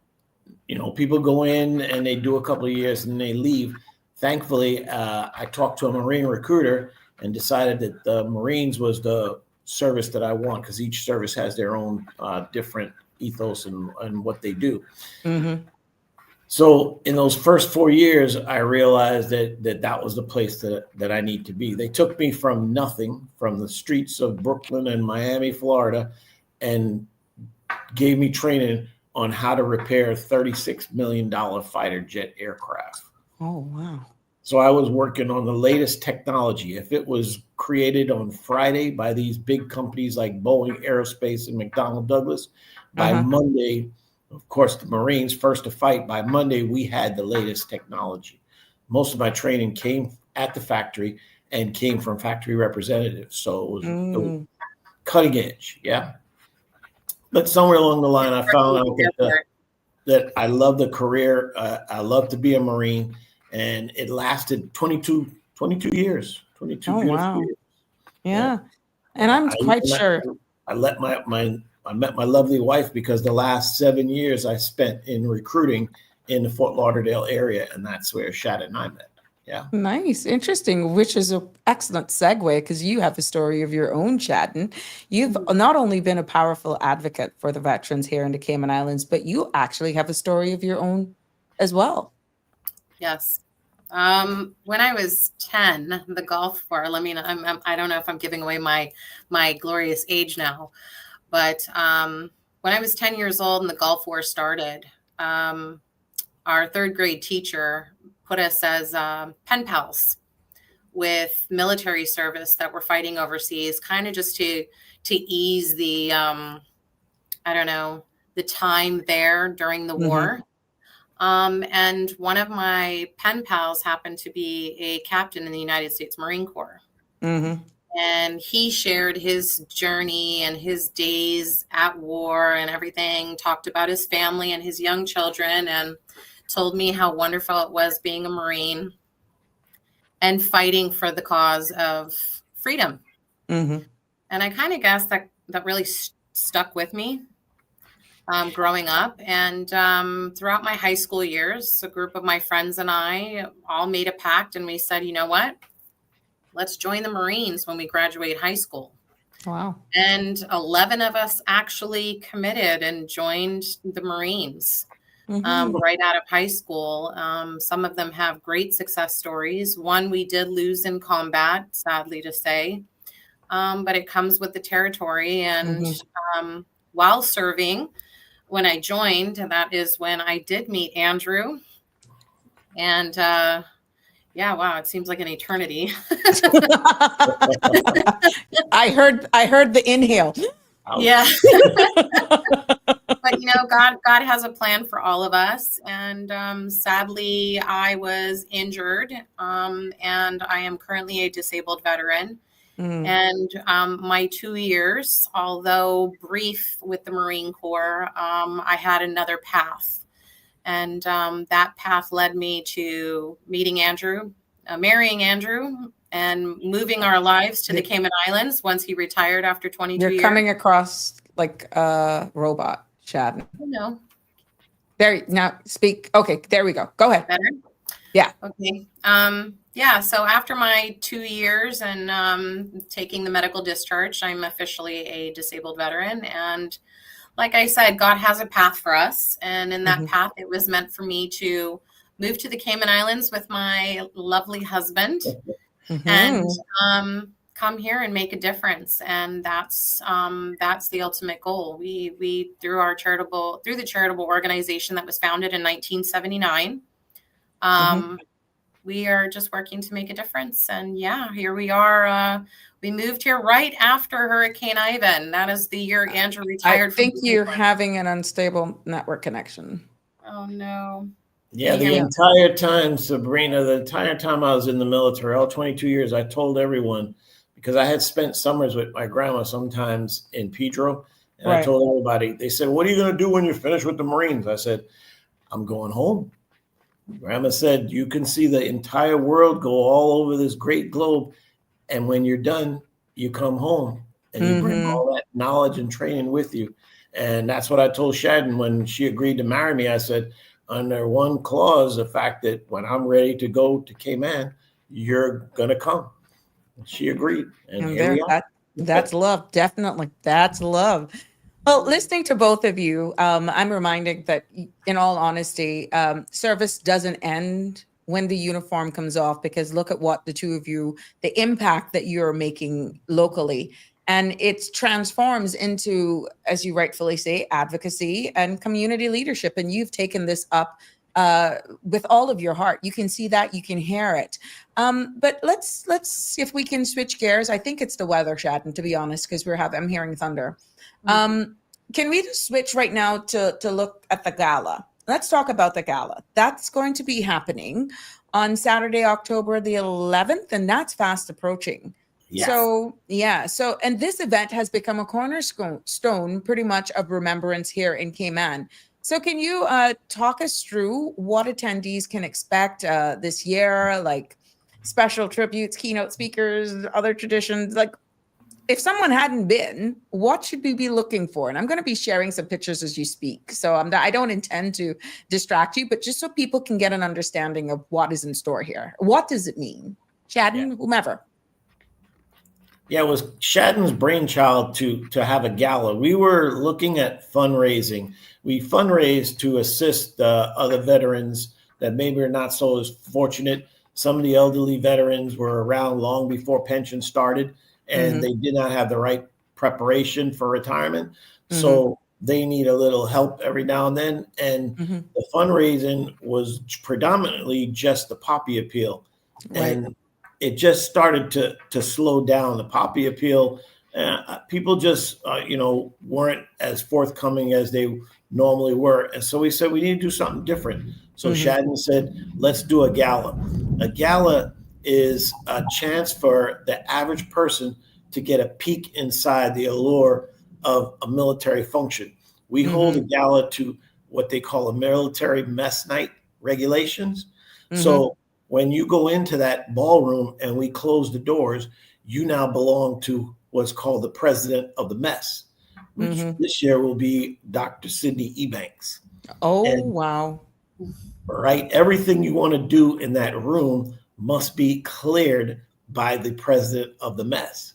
people go in and they do a couple of years and they leave. Thankfully, I talked to a Marine recruiter and decided that the Marines was the service that I want, because each service has their own different ethos and what they do. So in those first 4 years, I realized that was the place that I need to be. They took me from nothing, from the streets of Brooklyn and Miami, Florida, and gave me training on how to repair $36 million fighter jet aircraft. Oh, wow. So I was working on the latest technology. If it was created on Friday by these big companies like Boeing Aerospace and McDonnell Douglas, by Monday, of course, the Marines first to fight, by Monday, we had the latest technology. Most of my training came at the factory and came from factory representatives. So it was cutting edge. Yeah. But somewhere along the line, I found out that I love the career. I love to be a Marine. And it lasted 22 years. 22 Oh, wow. years. Yeah. And I'm quite sure I met my lovely wife because the last 7 years I spent in recruiting in the Fort Lauderdale area, and that's where Shad and I met. Yeah. Nice. Interesting, which is an excellent segue because you have a story of your own, Shadden. You've not only been a powerful advocate for the veterans here in the Cayman Islands, but you actually have a story of your own as well. Yes. When I was 10, the Gulf War, I don't know if I'm giving away my glorious age now, but when I was 10 years old and the Gulf War started, our third grade teacher put us as pen pals with military service that were fighting overseas, kind of just to ease the, the time there during the war. And one of my pen pals happened to be a captain in the United States Marine Corps. And he shared his journey and his days at war and everything, talked about his family and his young children, and told me how wonderful it was being a Marine and fighting for the cause of freedom. And I kind of guess that really stuck with me growing up. And throughout my high school years, a group of my friends and I all made a pact, and we said, you know what? Let's join the Marines when we graduate high school. Wow. And 11 of us actually committed and joined the Marines right out of high school. Some of them have great success stories. One we did lose in combat, sadly to say, but it comes with the territory. And while serving, when I joined, that is when I did meet Andrew. And yeah, wow, it seems like an eternity. I heard the inhale. Yeah. But God has a plan for all of us. And sadly, I was injured, and I am currently a disabled veteran. And my 2 years, although brief with the Marine Corps, I had another path. And that path led me to meeting Andrew, marrying Andrew, and moving our lives to the Cayman Islands once he retired after 22 years. You're coming across like a robot, Shad. No. There, now speak. Okay, there we go. Go ahead. Better? Yeah. Okay. Yeah, so after my 2 years and taking the medical discharge, I'm officially a disabled veteran. And like I said, God has a path for us. And in that path, it was meant for me to move to the Cayman Islands with my lovely husband and come here and make a difference. And that's the ultimate goal. We through the charitable organization that was founded in 1979, we are just working to make a difference. And yeah, here we are. We moved here right after Hurricane Ivan. That is the year Andrew retired. I think you're having an unstable network connection. Oh, no. Yeah, the entire time, Sabrina, the entire time I was in the military, all 22 years, I told everyone, because I had spent summers with my grandma sometimes in Pedro, and I told everybody, they said, what are you going to do when you're finished with the Marines? I said, I'm going home. Grandma said, you can see the entire world go all over this great globe. And when you're done, you come home and you bring all that knowledge and training with you. And that's what I told Shadden when she agreed to marry me. I said, under one clause, the fact that when I'm ready to go to Cayman, you're going to come. And she agreed. And here we are. That's love. Definitely. That's love. Well, listening to both of you, I'm reminded that, in all honesty, service doesn't end when the uniform comes off, because look at what the two of you, the impact that you're making locally. And it transforms into, as you rightfully say, advocacy and community leadership. And you've taken this up with all of your heart. You can see that, you can hear it. But let's see if we can switch gears. I think it's the weather, Shadden, to be honest, because I'm hearing thunder. Can we just switch right now to look at the gala? Let's talk about the gala. That's going to be happening on Saturday, October the 11th, and that's fast approaching. Yes. So, and this event has become a cornerstone pretty much of remembrance here in Cayman. So can you talk us through what attendees can expect this year, like special tributes, keynote speakers, other traditions? Like, if someone hadn't been, what should we be looking for? And I'm going to be sharing some pictures as you speak. So I don't intend to distract you, but just so people can get an understanding of what is in store here. What does it mean? Shadden, whomever. Yeah, it was Shadden's brainchild to have a gala. We were looking at fundraising. We fundraised to assist other veterans that maybe are not so as fortunate. Some of the elderly veterans were around long before pension started, and they did not have the right preparation for retirement. So they need a little help every now and then. And the fundraising was predominantly just the poppy appeal. Right. And it just started to slow down. The poppy appeal, people just, weren't as forthcoming as they normally were. And so we said, we need to do something different. So Shadden said, let's do a gala. A gala is a chance for the average person to get a peek inside the allure of a military function. We hold a gala to what they call a military mess night regulations. So when you go into that ballroom and we close the doors, you now belong to what's called the president of the mess, which this year will be Dr. Sidney Ebanks. Oh, And, wow. Right. Everything you want to do in that room must be cleared by the president of the mess.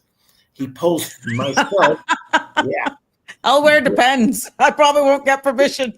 He posts myself. Yeah. I'll wear Depends. I probably won't get permission.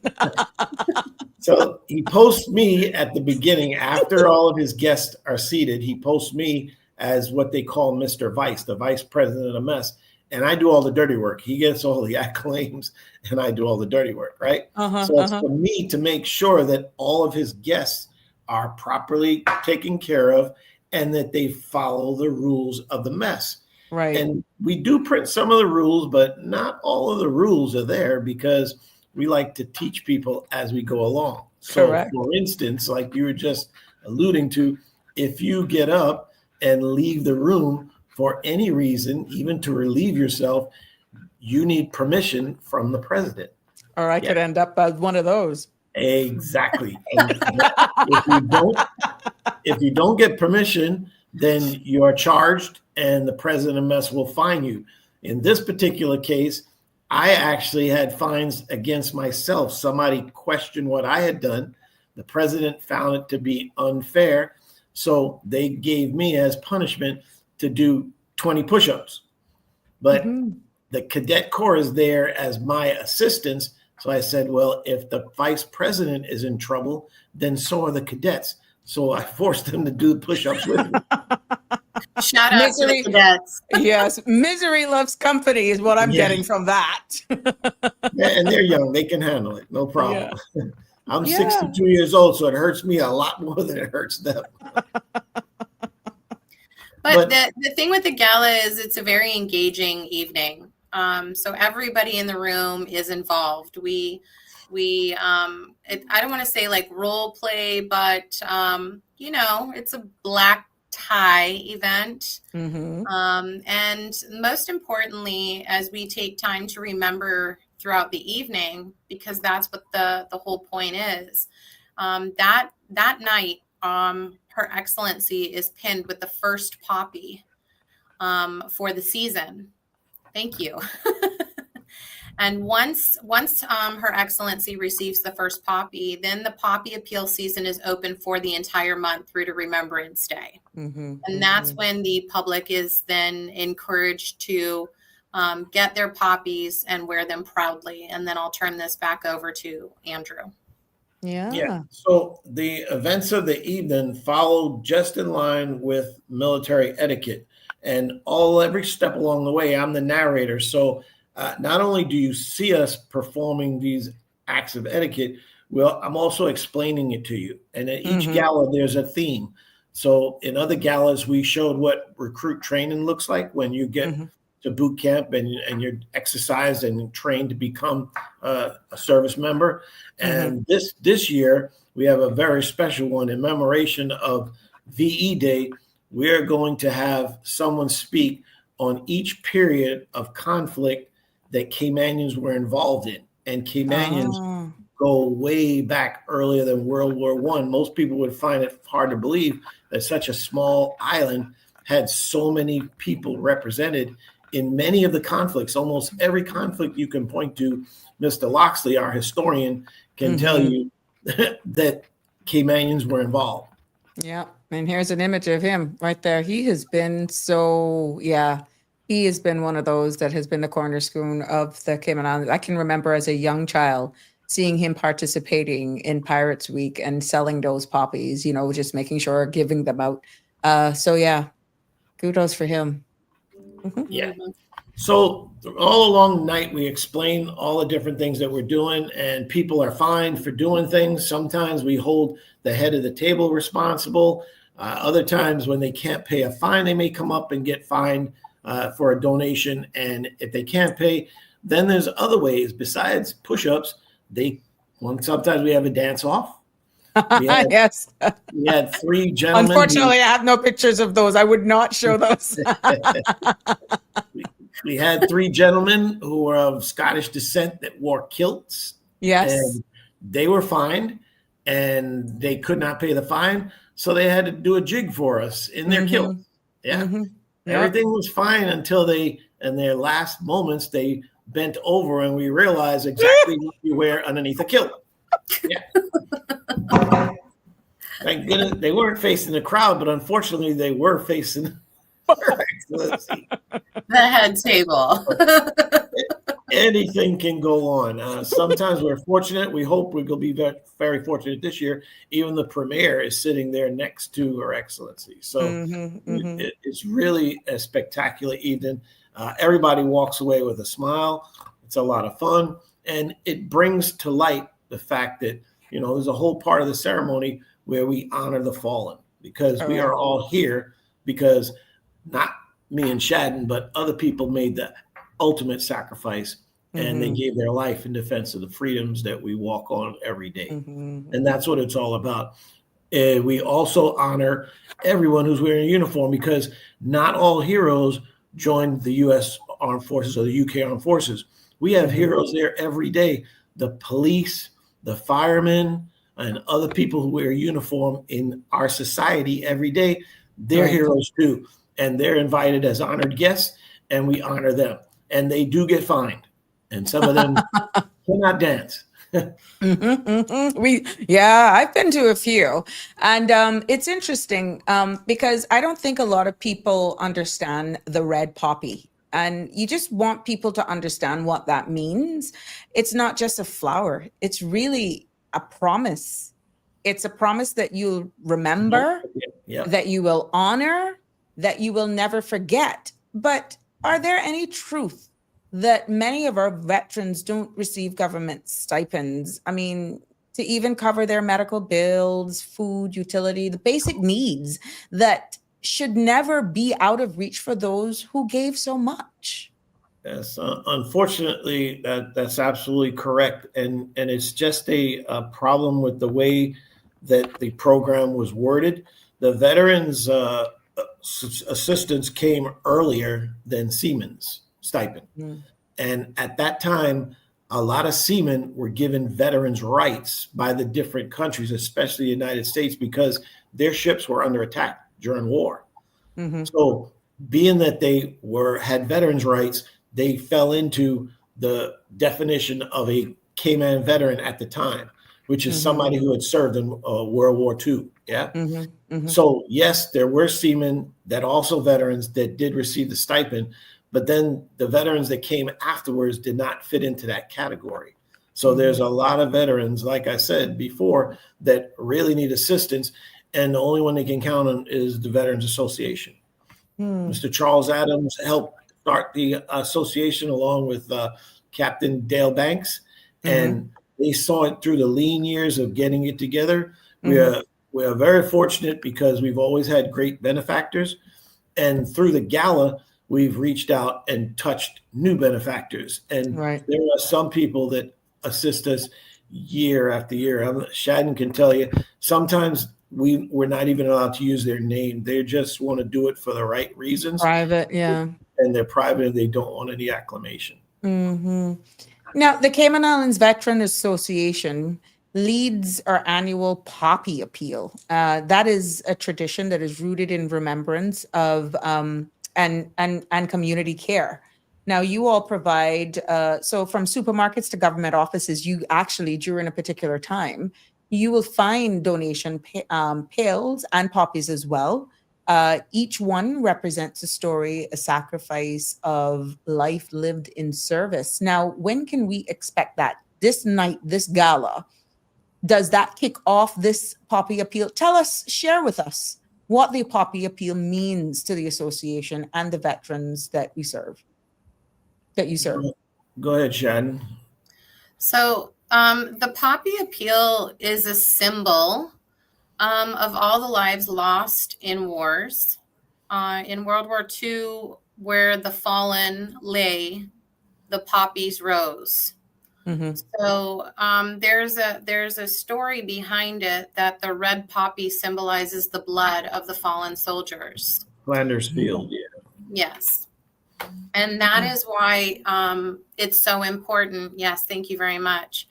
So he posts me at the beginning after all of his guests are seated. He posts me as what they call Mr. Vice, the vice president of the mess. And I do all the dirty work. He gets all the acclaims and I do all the dirty work, right? So it's for me to make sure that all of his guests are properly taken care of and that they follow the rules of the mess. Right. And we do print some of the rules, but not all of the rules are there because we like to teach people as we go along. So for instance, like you were just alluding to, if you get up and leave the room for any reason, even to relieve yourself, you need permission from the president. Or I could end up as one of those. Exactly. And if you don't get permission, then you are charged and the president of mess will fine you. In this particular case, I actually had fines against myself. Somebody questioned what I had done. The president found it to be unfair. So they gave me as punishment to do 20 push-ups. But the cadet corps is there as my assistants. So I said, well, if the vice president is in trouble, then so are the cadets. So I forced them to do push-ups with me. Shout out to the cadets. Yes, misery loves company is what I'm getting from that. And they're young. They can handle it. No problem. Yeah. I'm 62 years old, so it hurts me a lot more than it hurts them. But the thing with the gala is it's a very engaging evening. So everybody in the room is involved. I don't want to say like role play, but it's a black tie event. And most importantly, as we take time to remember throughout the evening, because that's what the whole point is, that night, Her Excellency is pinned with the first poppy for the season. Thank you. And once Her Excellency receives the first poppy, then the poppy appeal season is open for the entire month through to Remembrance Day. And that's when the public is then encouraged to get their poppies and wear them proudly. And then I'll turn this back over to Andrew. Yeah. So the events of the evening follow just in line with military etiquette. And every step along the way, I'm the narrator. So not only do you see us performing these acts of etiquette, I'm also explaining it to you. And at each gala, there's a theme. So in other galas, we showed what recruit training looks like when you get to boot camp and you're exercised and trained to become a service member. And this year, we have a very special one in commemoration of VE Day. We're going to have someone speak on each period of conflict that Caymanians were involved in. And Caymanians go way back earlier than World War I. Most people would find it hard to believe that such a small island had so many people represented in many of the conflicts, almost every conflict you can point to, Mr. Loxley, our historian, can tell you that Caymanians were involved. Yeah. And here's an image of him right there. He has been he has been one of those that has been the cornerstone of the Cayman Islands. I can remember as a young child seeing him participating in Pirates Week and selling those poppies, just making sure, giving them out. So yeah, kudos for him. Yeah. So all along the night, we explain all the different things that we're doing, and people are fined for doing things. Sometimes we hold the head of the table responsible. Other times when they can't pay a fine, they may come up and get fined for a donation. And if they can't pay, then there's other ways besides push-ups. Sometimes we have a dance off. Yes. We had 3 gentlemen. Unfortunately, I have no pictures of those. I would not show those. We had 3 gentlemen who were of Scottish descent that wore kilts. Yes. And they were fined, and they could not pay the fine, so they had to do a jig for us in their kilt. Yeah. Everything was fine until in their last moments, they bent over and we realized exactly what you wear underneath a kilt. Yeah. Thank goodness they weren't facing the crowd, but unfortunately they were facing the head table. Anything can go on. Sometimes we're fortunate. We hope we're going to be very, very fortunate this year. Even the premier is sitting there next to Her Excellency. So it's really a spectacular evening. Everybody walks away with a smile. It's a lot of fun. And it brings to light the fact that, there's a whole part of the ceremony where we honor the fallen, because we are all here because not me and Shadden, but other people made the ultimate sacrifice, and they gave their life in defense of the freedoms that we walk on every day. And that's what it's all about. We also honor everyone who's wearing a uniform, because not all heroes joined the U.S. Armed Forces or the UK Armed Forces. We have heroes there every day. The police, the firemen, and other people who wear a uniform in our society every day, they're heroes too. And they're invited as honored guests, and we honor them. And they do get fined, and some of them cannot dance. I've been to a few, and it's interesting because I don't think a lot of people understand the red poppy, and you just want people to understand what that means. It's not just a flower; it's really a promise. It's a promise that you'll remember, that you will honor, that you will never forget. But are there any truth that many of our veterans don't receive government stipends? I mean, to even cover their medical bills, food, utility, the basic needs that should never be out of reach for those who gave so much. Yes, unfortunately, that's absolutely correct. And it's just a problem with the way that the program was worded. The veterans assistance came earlier than seamen's stipend. And at that time, a lot of seamen were given veterans rights by the different countries, especially the United States, because their ships were under attack during war. So being that they had veterans rights, they fell into the definition of a Cayman veteran at the time, which is somebody who had served in World War II. Yeah. So yes, there were seamen that also veterans that did receive the stipend, but then the veterans that came afterwards did not fit into that category. So there's a lot of veterans, like I said before, that really need assistance, and the only one they can count on is the Veterans Association. Mr. Charles Adams helped start the association along with Captain Dale Banks, and they saw it through the lean years of getting it together. We are very fortunate because we've always had great benefactors, and through the gala, we've reached out and touched new benefactors. And there are some people that assist us year after year. Shadden can tell you, sometimes we're not even allowed to use their name. They just want to do it for the right reasons. Private, yeah. And they're private and they don't want any acclamation. Now, the Cayman Islands Veteran Association leads our annual Poppy Appeal. That is a tradition that is rooted in remembrance of and community care. Now, you all provide, so from supermarkets to government offices, you actually, during a particular time, you will find donation pails and poppies as well. Each one represents a story, a sacrifice of life lived in service. Now, when can we expect that? This night, this gala, does that kick off this Poppy Appeal? Tell us, share with us what the Poppy Appeal means to the association and the veterans that we serve. That you serve. Go ahead, Shannon. So the Poppy Appeal is a symbol of all the lives lost in wars. In World War II, where the fallen lay, the poppies rose. Mm-hmm. So there's a story behind it that the red poppy symbolizes the blood of the fallen soldiers. Flanders Field, yeah. Yes. And that is why it's so important. Yes, thank you very much.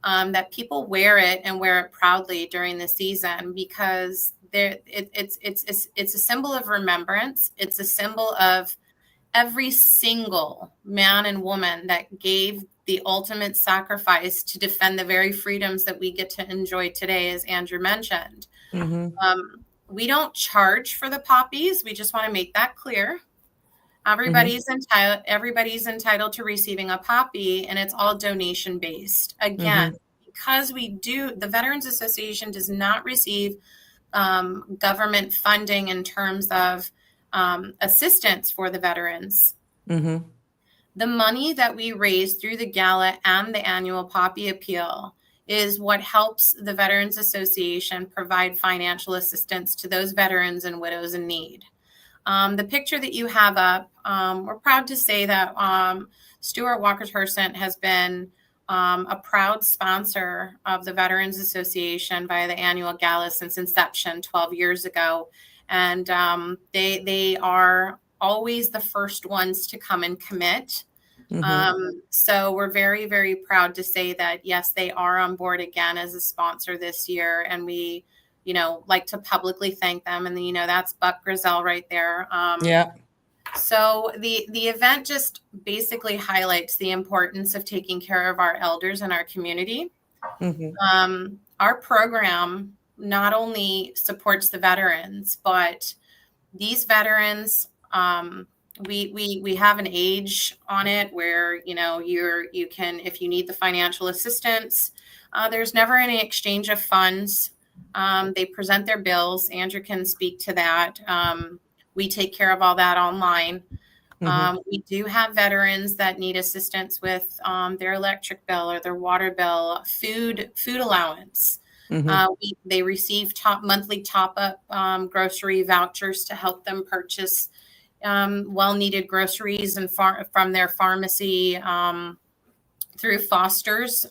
That people wear it and wear it proudly during the season, because it's a symbol of remembrance. It's a symbol of every single man and woman that gave the ultimate sacrifice to defend the very freedoms that we get to enjoy today, as Andrew mentioned. Mm-hmm. We don't charge for the poppies. We just want to make that clear. Everybody's entitled to receiving a poppy, and it's all donation based. Again, because the Veterans Association does not receive government funding in terms of assistance for the veterans. Mm-hmm. The money that we raise through the gala and the annual Poppy Appeal is what helps the Veterans Association provide financial assistance to those veterans and widows in need. The picture that you have up, we're proud to say that Stuart Walker-Tursent has been a proud sponsor of the Veterans Association via the annual gala since inception 12 years ago. And they are always the first ones to come and commit. Mm-hmm. So we're very, very proud to say that, yes, they are on board again as a sponsor this year. And we like to publicly thank them. And, that's Buck Grizel right there. Yeah. So the event just basically highlights the importance of taking care of our elders in our community. Mm-hmm. Our program not only supports the veterans, but these veterans, we have an age on it where, you can, if you need the financial assistance, there's never any exchange of funds. They present their bills. Andrew can speak to that. We take care of all that online. Mm-hmm. We do have veterans that need assistance with their electric bill or their water bill, food allowance. Mm-hmm. They receive monthly top-up grocery vouchers to help them purchase well-needed groceries and from their pharmacy through Foster's.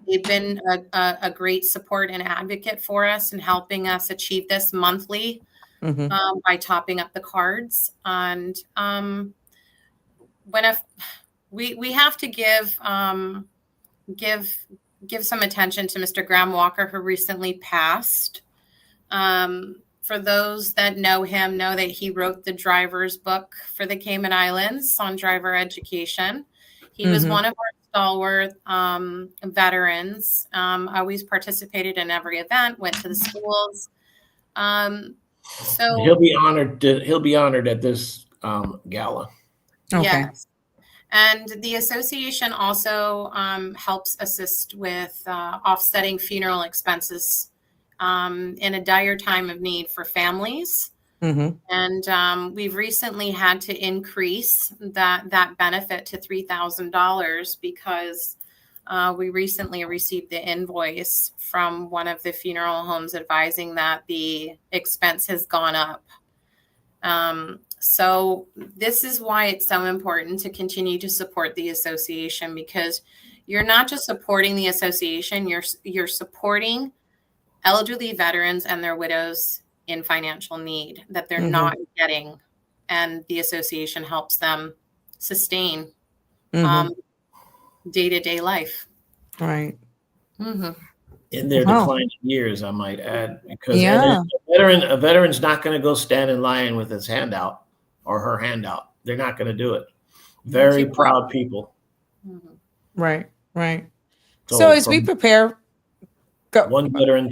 They've been a great support and advocate for us in helping us achieve this monthly. Mm-hmm. By topping up the cards. And we have to give some attention to Mr. Graham Walker, who recently passed. For those that know him, know that he wrote the driver's book for the Cayman Islands on driver education. He was one of our stalwart veterans, always participated in every event, went to the schools. So he'll be honored at this gala. Okay. Yes. And the association also helps assist with offsetting funeral expenses in a dire time of need for families. Mm-hmm. And we've recently had to increase that benefit to $3,000 because we recently received the invoice from one of the funeral homes advising that the expense has gone up. So this is why it's so important to continue to support the association, because you're not just supporting the association, you're supporting elderly veterans and their widows in financial need that they're not getting, and the association helps them sustain day-to-day life. Right. Mm-hmm. In their declining years, I might add, because a veteran's not going to go stand in line with his hand out. or her handout. They're not going to do it. Very proud people. Right. So as we prepare, from one veteran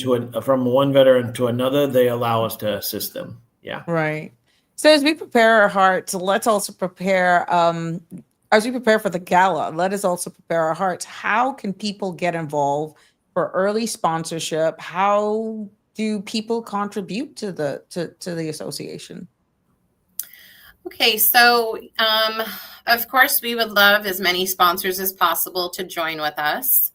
to another, they allow us to assist them. Yeah. Right. So as we prepare our hearts, let's also prepare, as we prepare for the gala, let us also prepare our hearts. How can people get involved for early sponsorship? How do people contribute to the association? Okay, so of course, we would love as many sponsors as possible to join with us.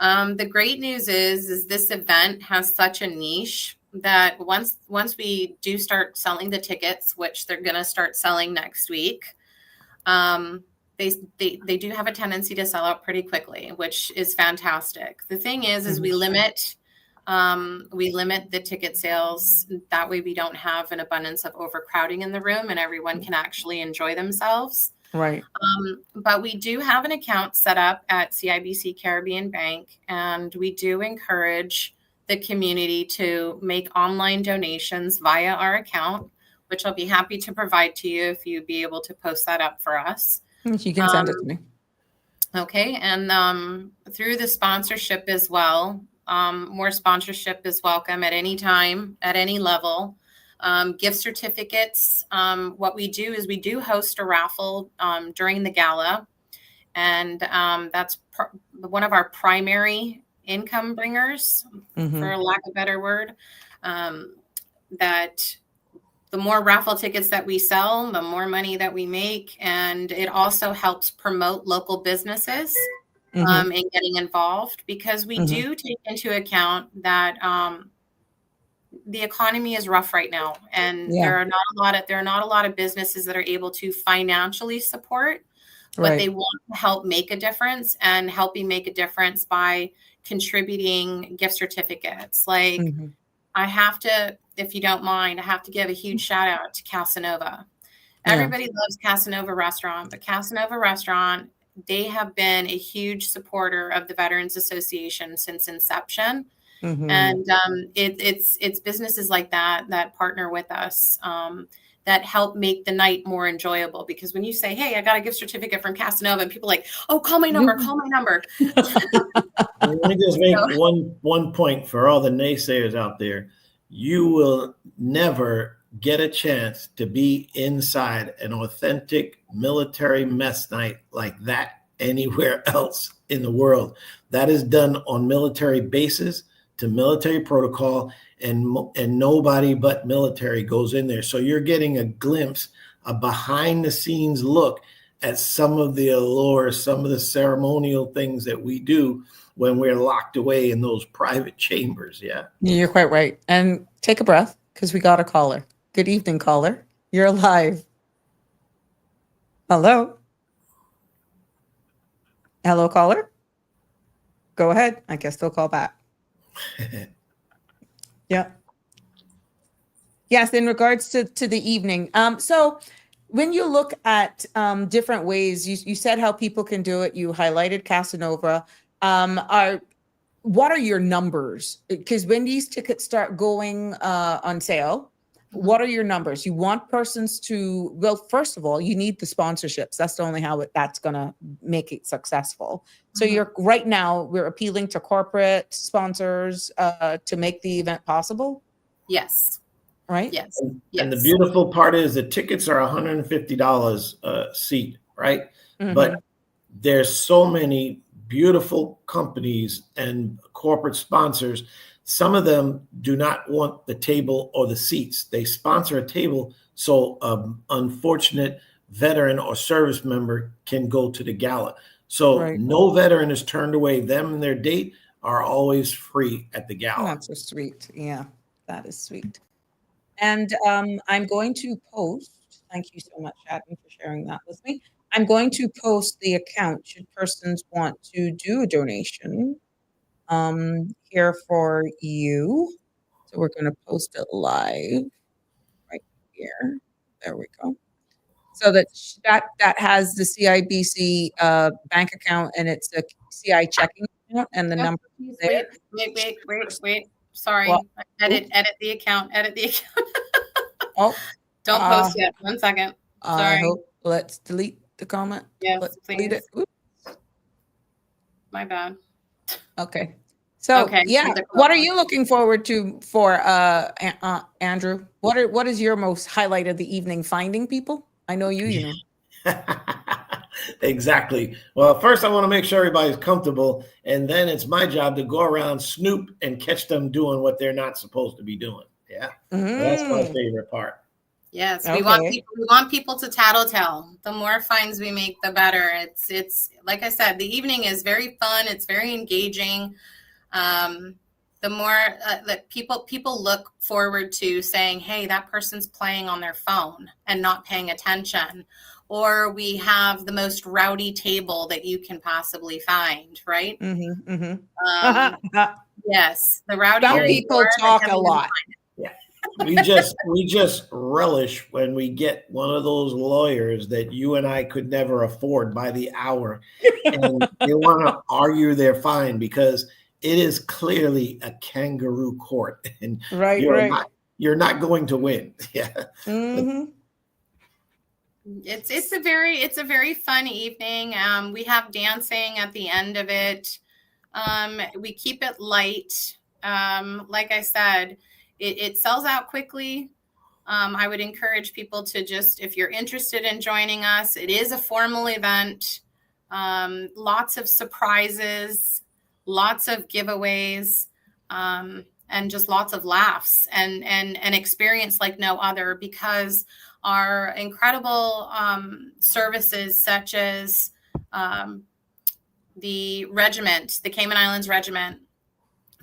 The great news is this event has such a niche that once we do start selling the tickets, which they're going to start selling next week, they do have a tendency to sell out pretty quickly, which is fantastic. The thing is we limit the ticket sales. That way we don't have an abundance of overcrowding in the room and everyone can actually enjoy themselves. Right. But we do have an account set up at CIBC Caribbean Bank, and we do encourage the community to make online donations via our account, which I'll be happy to provide to you if you'd be able to post that up for us. You can send it to me. Okay. And through the sponsorship as well, more sponsorship is welcome at any time, at any level. Gift certificates. What we do is we do host a raffle during the gala, and that's one of our primary income bringers, for lack of a better word. That the more raffle tickets that we sell, the more money that we make, and it also helps promote local businesses and getting involved, because we do take into account that the economy is rough right now, and there are not a lot of businesses that are able to financially support, but they want to help make a difference, and helping make a difference by contributing gift certificates. Like I have to, if you don't mind, I have to give a huge shout out to Casanova. Everybody loves Casanova Restaurant, but Casanova Restaurant, they have been a huge supporter of the Veterans Association since inception. And it's businesses like that partner with us, that help make the night more enjoyable. Because when you say, hey, I got a gift certificate from Casanova, and people are like, oh, call my number. Let me just make one point for all the naysayers out there. You will never get a chance to be inside an authentic military mess night like that anywhere else in the world. That is done on military bases to military protocol, and nobody but military goes in there. So you're getting a glimpse, a behind the scenes look at some of the allure, some of the ceremonial things that we do when we're locked away in those private chambers. Yeah. You're quite right. And take a breath, because we got a caller. Good evening, caller. You're live. Hello. Hello, caller. Go ahead. I guess they'll call back. Yeah. Yes, in regards to the evening. So when you look at different ways, you said how people can do it. You highlighted Casanova. What are your numbers? Because when these tickets start going on sale, what are your numbers? You want persons to, well, first of all, you need the sponsorships. That's the only how that's going to make it successful. So you're right now, we're appealing to corporate sponsors to make the event possible. Yes. Right. Yes. And the beautiful part is the tickets are $150 a seat, right? But there's so many beautiful companies and corporate sponsors. Some of them do not want the table or the seats. They sponsor a table so an unfortunate veteran or service member can go to the gala. So no veteran is turned away. Them and their date are always free at the gala. That's so sweet. Yeah, that is sweet. And I'm going to post, thank you so much, Adam, for sharing that with me. I'm going to post the account should persons want to do a donation here for you. So we're going to post it live right here. There we go. So that has the CIBC bank account, and it's a CI checking account, and the number is there. Wait. Sorry. Well, edit the account. Oh, don't post yet. 1 second. I hope. Let's delete the comment. Yes, Let's please. delete it. Oops. My bad. Okay. So Okay. yeah, what are you looking forward to for Andrew? What is your most highlight of the evening? Finding people? I know you know. Exactly. Well, first I want to make sure everybody's comfortable, and then it's my job to go around, snoop, and catch them doing what they're not supposed to be doing. Yeah. So that's my favorite part. Yes, we want people to tattletale. The more finds we make, the better. It's like I said, the evening is very fun. It's very engaging. The more that people look forward to saying, hey, that person's playing on their phone and not paying attention. Or we have the most rowdy table that you can possibly find, right? Yes, the rowdy people talk a lot. Yeah. We just relish when we get one of those lawyers that you and I could never afford by the hour, and they want to argue their fine because it is clearly a kangaroo court, and you're not going to win. Yeah. It's a very fun evening. We have dancing at the end of it. We keep it light. Like I said, it sells out quickly. I would encourage people to just, if you're interested in joining us, it is a formal event. Lots of surprises, lots of giveaways, and just lots of laughs and an experience like no other, because our incredible services such as the regiment, the Cayman Islands Regiment,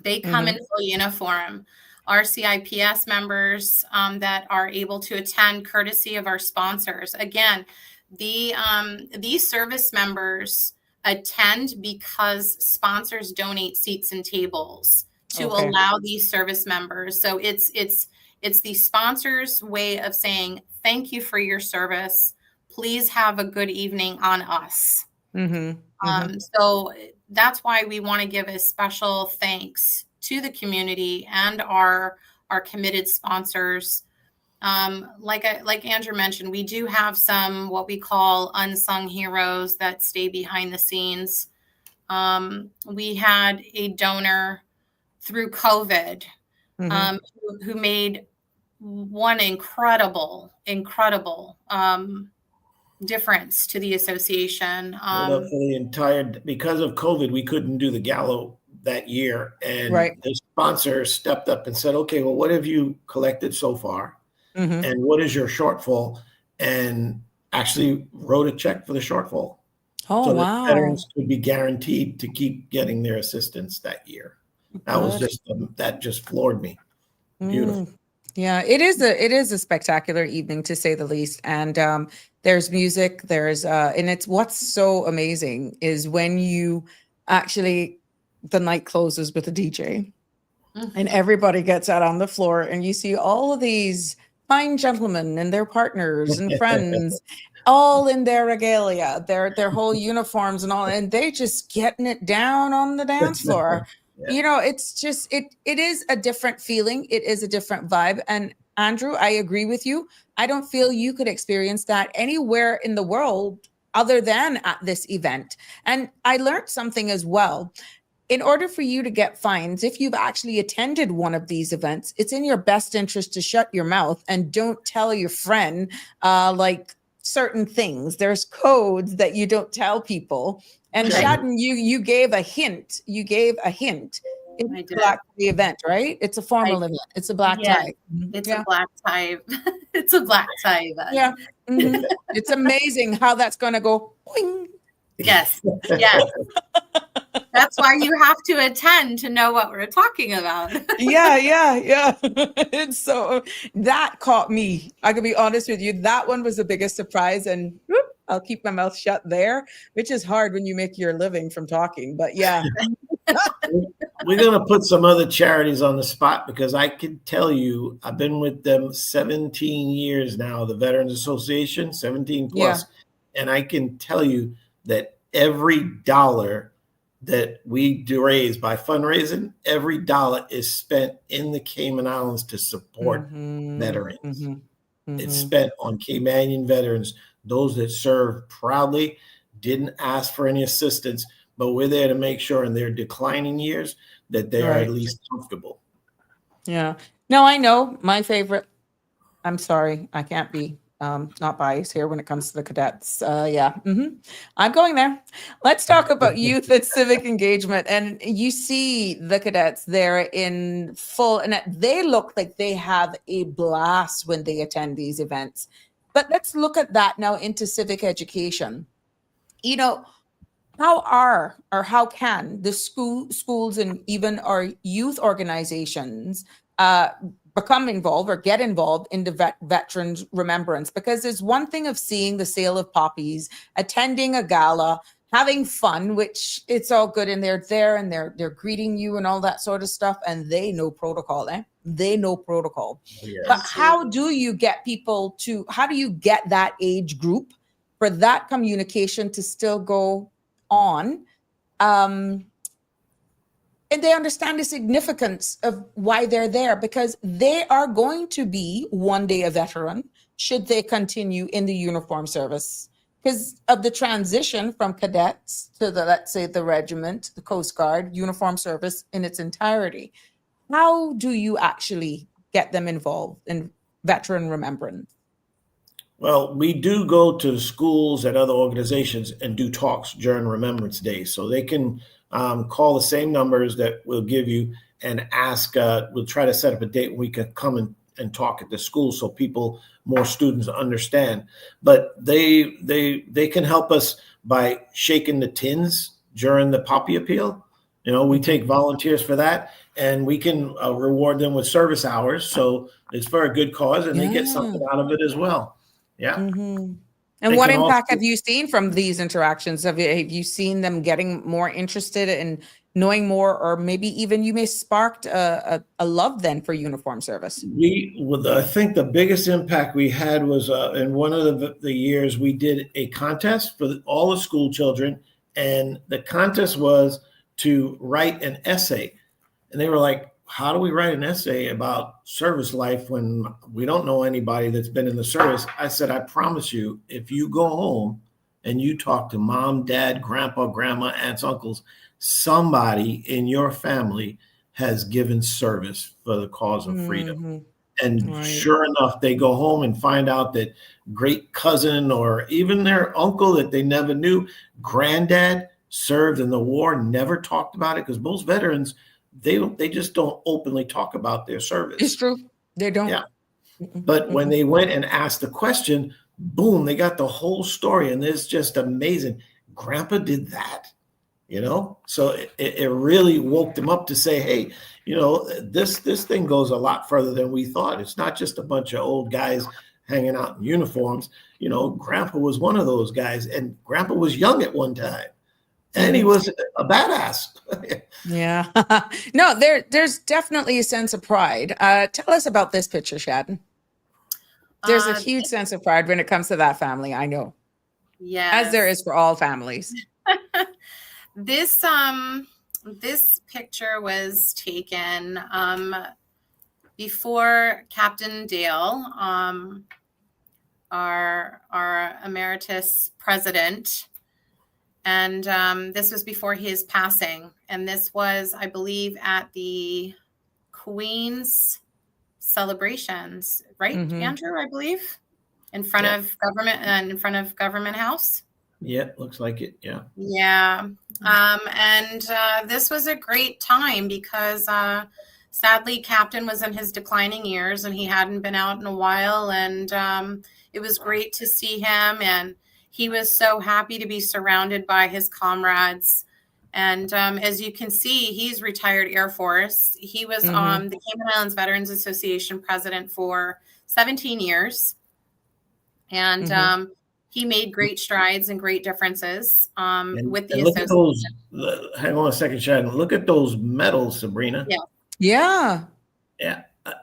they come in full uniform. Our CIPS members that are able to attend courtesy of our sponsors. Again, these service members attend because sponsors donate seats and tables to allow these service members. So it's the sponsors' way of saying, thank you for your service. Please have a good evening on us. So that's why we want to give a special thanks to the community and our committed sponsors. Like Andrew mentioned, we do have some what we call unsung heroes that stay behind the scenes. We had a donor through COVID who made one incredible difference to the association. For the entire, because of COVID, we couldn't do the gala that year, and the sponsor stepped up and said, okay, well, what have you collected so far? And what is your shortfall? And actually wrote a check for the shortfall. So that veterans could be guaranteed to keep getting their assistance that year. That was just, that just floored me. Beautiful. Yeah, it is a spectacular evening, to say the least. And there's music, and it's what's so amazing is when you actually, the night closes with a DJ and everybody gets out on the floor and you see all of these fine gentlemen and their partners and friends all in their regalia, their whole uniforms and all, and they just getting it down on the dance floor. You know, it's just, it is a different feeling. It is a different vibe. And Andrew, I agree with you. I don't feel you could experience that anywhere in the world other than at this event. And I learned something as well. In order for you to get fines, if you've actually attended one of these events, it's in your best interest to shut your mouth and don't tell your friend like certain things. There's codes that you don't tell people. And Shadden, you gave a hint. You gave a hint. It's black the event, right? It's a formal event. It's a black tie. It's a black tie. It's a black tie event. Yeah. It's amazing how that's going to go. Boing. Yes. Yes. That's why you have to attend to know what we're talking about. Yeah. And so that caught me. I could be honest with you. That one was the biggest surprise. And whoop, I'll keep my mouth shut there, which is hard when you make your living from talking. But yeah. We're going to put some other charities on the spot, because I can tell you, I've been with them 17 years now, the Veterans Association, 17 plus. Yeah. And I can tell you that every dollar that we do raise by fundraising, every dollar is spent in the Cayman Islands to support veterans. It's spent on Caymanian veterans, those that serve proudly, didn't ask for any assistance, but we're there to make sure in their declining years that they are at least comfortable. Yeah. No, I know my favorite. I'm sorry, I can't be not biased here when it comes to the cadets. I'm going there. Let's talk about youth and civic engagement. And you see the cadets there in full, and they look like they have a blast when they attend these events. But let's look at that now into civic education. You know, how can the schools and even our youth organizations become involved or get involved in the Veterans Remembrance? Because there's one thing of seeing the sale of poppies, attending a gala, having fun, which it's all good, and they're there and they're greeting you and all that sort of stuff, and they know protocol, They know protocol. Yes. But how do you get that age group for that communication to still go on? And they understand the significance of why they're there, because they are going to be one day a veteran should they continue in the uniform service, because of the transition from cadets to let's say the regiment, the Coast Guard, uniform service in its entirety. How do you actually get them involved in veteran remembrance? Well, we do go to schools and other organizations and do talks during Remembrance Day, so they can call the same numbers that we'll give you and ask. We'll try to set up a date when we can come and talk at the school so more students understand. But they can help us by shaking the tins during the poppy appeal. We take volunteers for that, and we can reward them with service hours. So it's for a good cause, and they get something out of it as well. Yeah. Mm-hmm. And what impact have you seen from these interactions? Have you seen them getting more interested in knowing more, or maybe even you may sparked a love then for uniform service? I think the biggest impact we had was in one of the years we did a contest for all the school children, and the contest was to write an essay. And they were like, how do we write an essay about service life when we don't know anybody that's been in the service? I said, I promise you, if you go home and you talk to mom, dad, grandpa, grandma, aunts, uncles, somebody in your family has given service for the cause of freedom. And sure enough, they go home and find out that great cousin or even their uncle that they never knew, granddad, served in the war, never talked about it, because most veterans, they just don't openly talk about their service. It's true. They don't. Yeah. But when they went and asked the question, boom, they got the whole story. And it's just amazing. Grandpa did that, So it really woke them up to say, hey, this thing goes a lot further than we thought. It's not just a bunch of old guys hanging out in uniforms. Grandpa was one of those guys, and Grandpa was young at one time. And he was a badass. Yeah. No, there's definitely a sense of pride. Tell us about this picture, Shadden. There's a huge sense of pride when it comes to that family, I know. Yeah. As there is for all families. This picture was taken before Captain Dale, our emeritus president. And this was before his passing. And this was, I believe, at the Queen's celebrations, right, Andrew, I believe, in front of government and in front of Government House. Yeah, looks like it. Yeah. Yeah. And this was a great time because sadly, Captain was in his declining years and he hadn't been out in a while. And it was great to see him. And he was so happy to be surrounded by his comrades. And as you can see, he's retired Air Force. He was the Cayman Islands Veterans Association president for 17 years. And he made great strides and great differences with the association. Look at those, hang on a second, Shannon. Look at those medals, Sabrina. Yeah. Yeah. Yeah.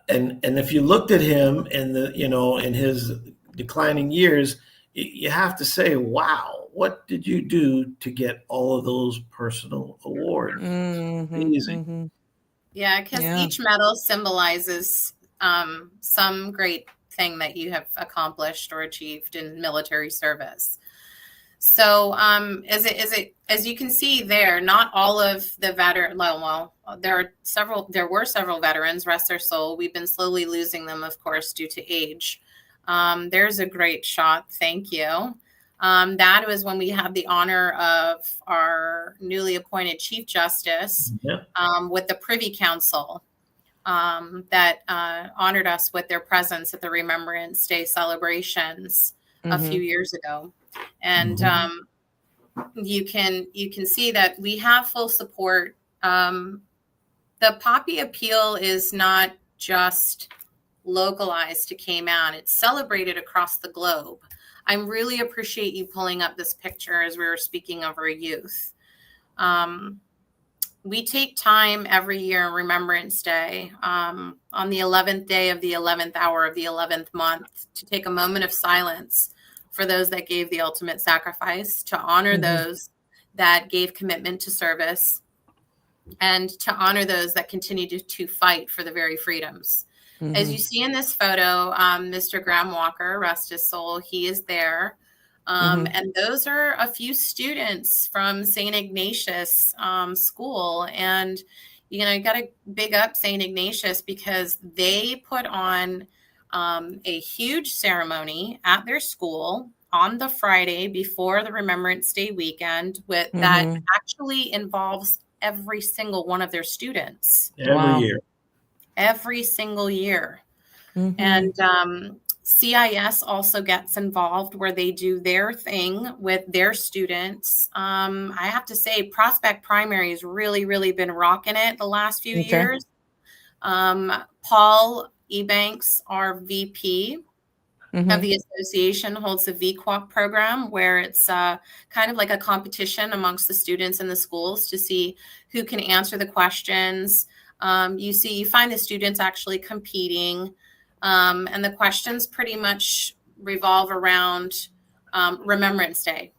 And if you looked at him in his declining years, you have to say, wow, what did you do to get all of those personal awards? Amazing. Yeah, because each medal symbolizes some great thing that you have accomplished or achieved in military service. So as you can see there, not all of the there were several veterans, rest their soul. We've been slowly losing them, of course, due to age. There's a great shot. Thank you. That was when we had the honor of our newly appointed Chief Justice with the Privy Council that honored us with their presence at the Remembrance Day celebrations a few years ago. And you can see that we have full support. The Poppy Appeal is not just localized to Cayman. It's celebrated across the globe. I really appreciate you pulling up this picture as we were speaking of our youth. We take time every year on Remembrance Day, on the 11th day of the 11th hour of the 11th month, to take a moment of silence for those that gave the ultimate sacrifice, to honor those that gave commitment to service, and to honor those that continue to fight for the very freedoms. As you see in this photo, Mr. Graham Walker, rest his soul, he is there. And those are a few students from St. Ignatius School. And, you got to big up St. Ignatius because they put on a huge ceremony at their school on the Friday before the Remembrance Day weekend that actually involves every single one of their students. Every single year. And CIS also gets involved where they do their thing with their students. I have to say Prospect Primary has really, really been rocking it the last few years. Paul Ebanks, our VP of the association, holds the VQuap program where it's kind of like a competition amongst the students in the schools to see who can answer the questions. You find the students actually competing, and the questions pretty much revolve around Remembrance Day.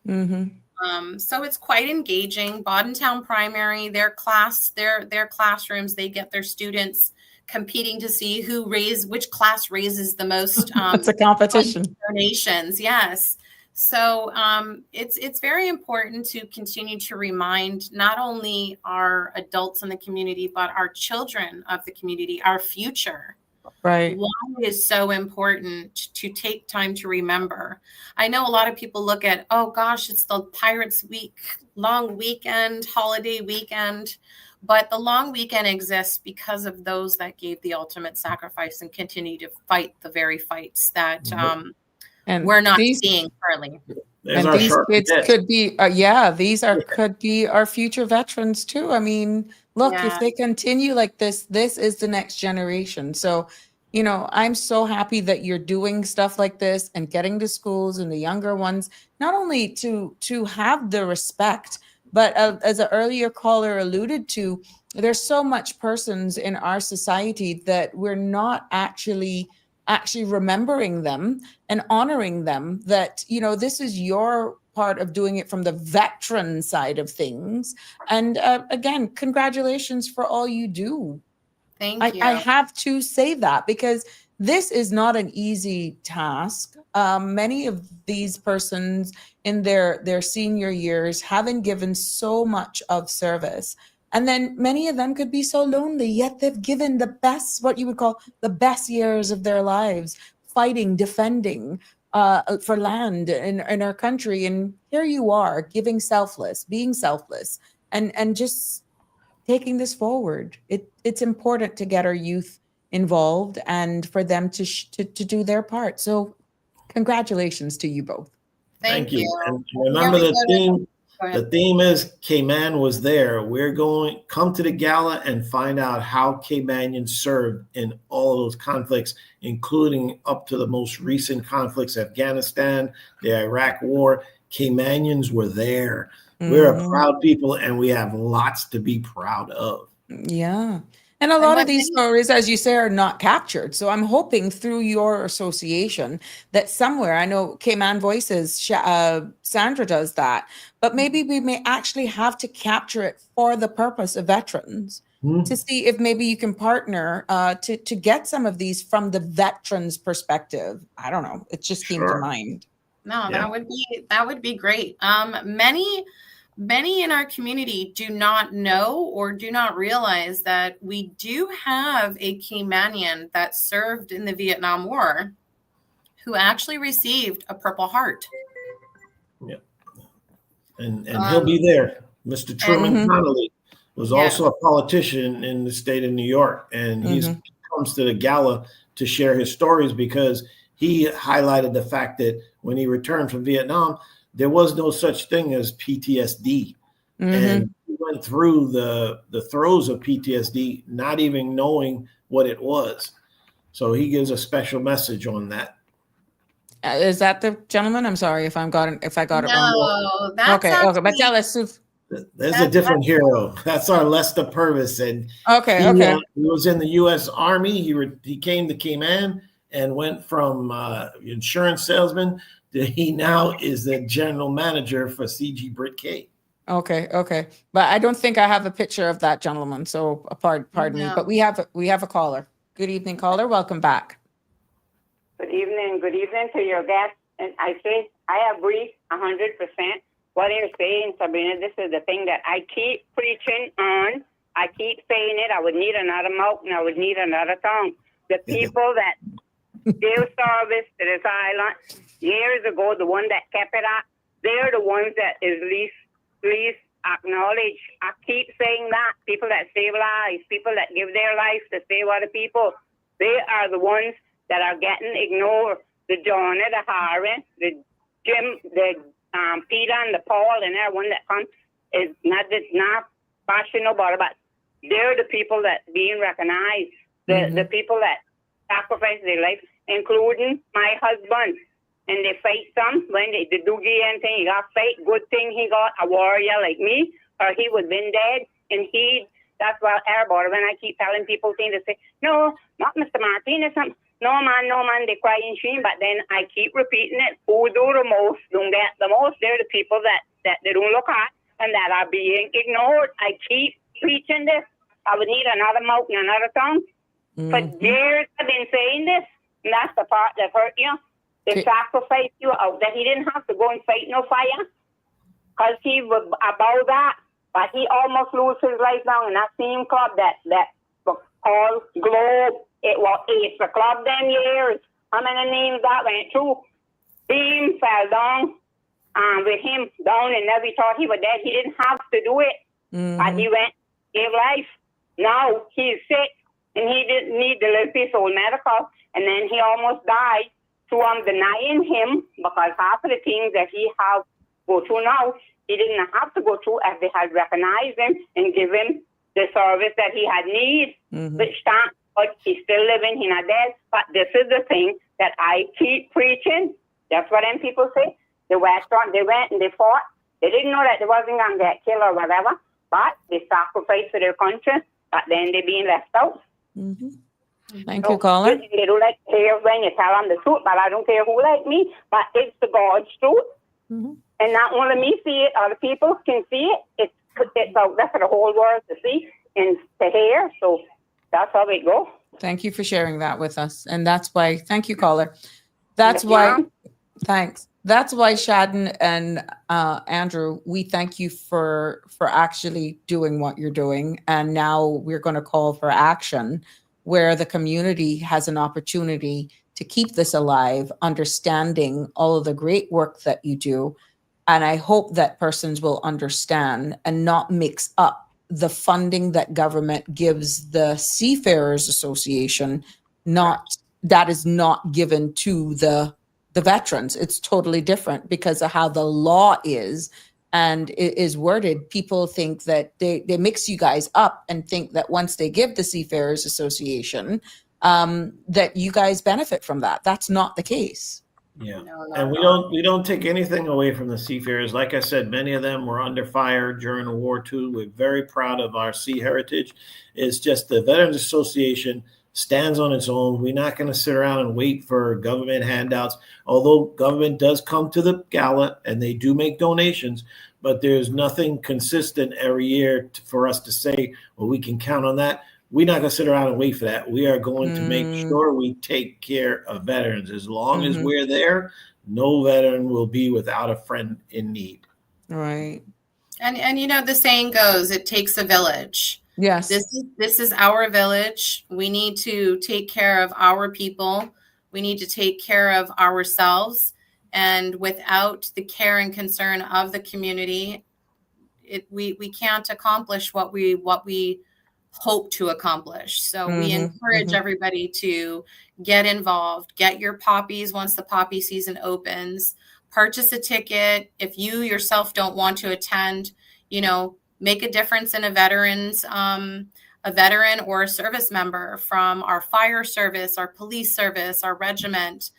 So it's quite engaging. Boddentown Primary, their classrooms, they get their students competing to see which class raises the most. It's a competition. Donations, yes. So it's very important to continue to remind not only our adults in the community, but our children of the community, our future. Right. Why it is so important to take time to remember. I know a lot of people look at, oh gosh, it's the Pirates Week, long weekend, holiday weekend. But the long weekend exists because of those that gave the ultimate sacrifice and continue to fight the very fights that and we're not seeing currently. And these kids could be, could be our future veterans too. I mean, look, if they continue like this, this is the next generation. So, I'm so happy that you're doing stuff like this and getting to schools and the younger ones, not only to have the respect, but as an earlier caller alluded to, there's so much persons in our society that we're not actually remembering them and honoring them, that, this is your part of doing it from the veteran side of things. And again, congratulations for all you do. Thank you. I have to say that because this is not an easy task. Many of these persons in their senior years haven't given so much of service. And then many of them could be so lonely, yet they've given the best, what you would call the best years of their lives, fighting, defending for land in our country. And here you are giving being selfless and just taking this forward. It's important to get our youth involved and for them to do their part. So congratulations to you both. Thank you. And remember the theme. The theme is Cayman was there. We're going come to the gala and find out how Caymanians served in all of those conflicts, including up to the most recent conflicts, Afghanistan, the Iraq War. Caymanians were there. We're a proud people, and we have lots to be proud of. Yeah. And a lot of these stories, as you say, are not captured. So I'm hoping through your association that somewhere, I know Cayman Voices, Sandra does that, but maybe we may actually have to capture it for the purpose of veterans to see if maybe you can partner to get some of these from the veterans' perspective. I don't know. It just came to mind. No, that would be great. Many in our community do not know or do not realize that we do have a Caymanian that served in the Vietnam War who actually received a Purple Heart. Yeah. And he'll be there. Mr. Truman Connolly was also a politician in the state of New York, and he comes to the gala to share his stories because he highlighted the fact that when he returned from Vietnam, there was no such thing as PTSD. And he went through the throes of PTSD, not even knowing what it was. So he gives a special message on that. Is that the gentleman? I'm sorry if I got it wrong. No, that's okay. But tell us. There's a different hero. That's our Lester Purvis. And he was in the U.S. Army. He came to Cayman and went from insurance salesman to he now is the general manager for CG Brit K. Okay. But I don't think I have a picture of that gentleman. So pardon me. But we have a caller. Good evening, caller. Welcome back. Good evening. Good evening to your guest. And I say I agree 100%. What you're saying, Sabrina, this is the thing that I keep preaching on. I keep saying it. I would need another mouth and I would need another tongue. The people that gave service to this island years ago, the one that kept it up, they're the ones that is least acknowledged. I keep saying that. People that save lives, people that give their lives to save other people, they are the ones that are getting ignored. The Johnny, the Harry, the Jim, the Peter and the Paul and everyone that comes is not bashing nobody, but they're the people that being recognized. The people that sacrifice their life, including my husband. And they fight some when they do and thing. He got fight. Good thing he got a warrior like me, or he would have been dead. And that's why everybody, when I keep telling people things, they say, no, not Mr. Martinez. No man, they cry and scream. But then I keep repeating it. Who do the most, don't get the most? They're the people that they don't look at and that are being ignored. I keep preaching this. I would need another mouth and another tongue. For years I've been saying this, and that's the part that hurt you. They sacrificed you out, that he didn't have to go and fight no fire because he was about that. But he almost lost his life now in that same club that was called Globe. It was the club them years. How many names that went through? Beam fell down with him down and never thought he was dead. He didn't have to do it. But he went, gave life. Now he's sick and he didn't need the little piece of medical. And then he almost died. So I'm denying him because half of the things that he have go through now, he didn't have to go through if they had recognized him and give him the service that he had need. Which time, but he's still living, he's not dead. But this is the thing that I keep preaching. That's what them people say. The Western, they went and they fought. They didn't know that they wasn't going to get killed or whatever, but they sacrificed for their country, but then they being left out. Thank you, caller. They don't like to hear when you tell them the truth, but I don't care who like me, but it's the God's truth. And not only me see it, other people can see it. It's out there for the whole world to see and to hear. So that's how it goes. Thank you for sharing that with us. And that's why, thank you, caller. That's why, thanks. That's why Shadden and Andrew, we thank you for actually doing what you're doing. And now we're going to call for action where the community has an opportunity to keep this alive, understanding all of the great work that you do. And I hope that persons will understand and not mix up the funding that government gives the Seafarers Association, that is not given to the veterans. It's totally different because of how the law is and it is worded. People think that they mix you guys up and think that once they give the Seafarers Association, that you guys benefit from that. That's not the case. Yeah, and we don't take anything away from the seafarers. Like I said, many of them were under fire during the war too. We're very proud of our sea heritage. It's just the Veterans Association stands on its own. We're not going to sit around and wait for government handouts, although government does come to the gala and they do make donations, but there's nothing consistent every year for us to say, well, we can count on that. We're not going to sit around and wait for that. We are going to make sure we take care of veterans. As long as we're there, no veteran will be without a friend in need. Right. And you know, the saying goes, it takes a village. Yes. This is our village. We need to take care of our people. We need to take care of ourselves. And without the care and concern of the community, we can't accomplish what we hope to accomplish. So we encourage everybody to get involved, get your poppies once the poppy season opens, purchase a ticket. If you yourself don't want to attend, you know, make a difference in a veteran or a service member from our fire service, our police service, our regiment.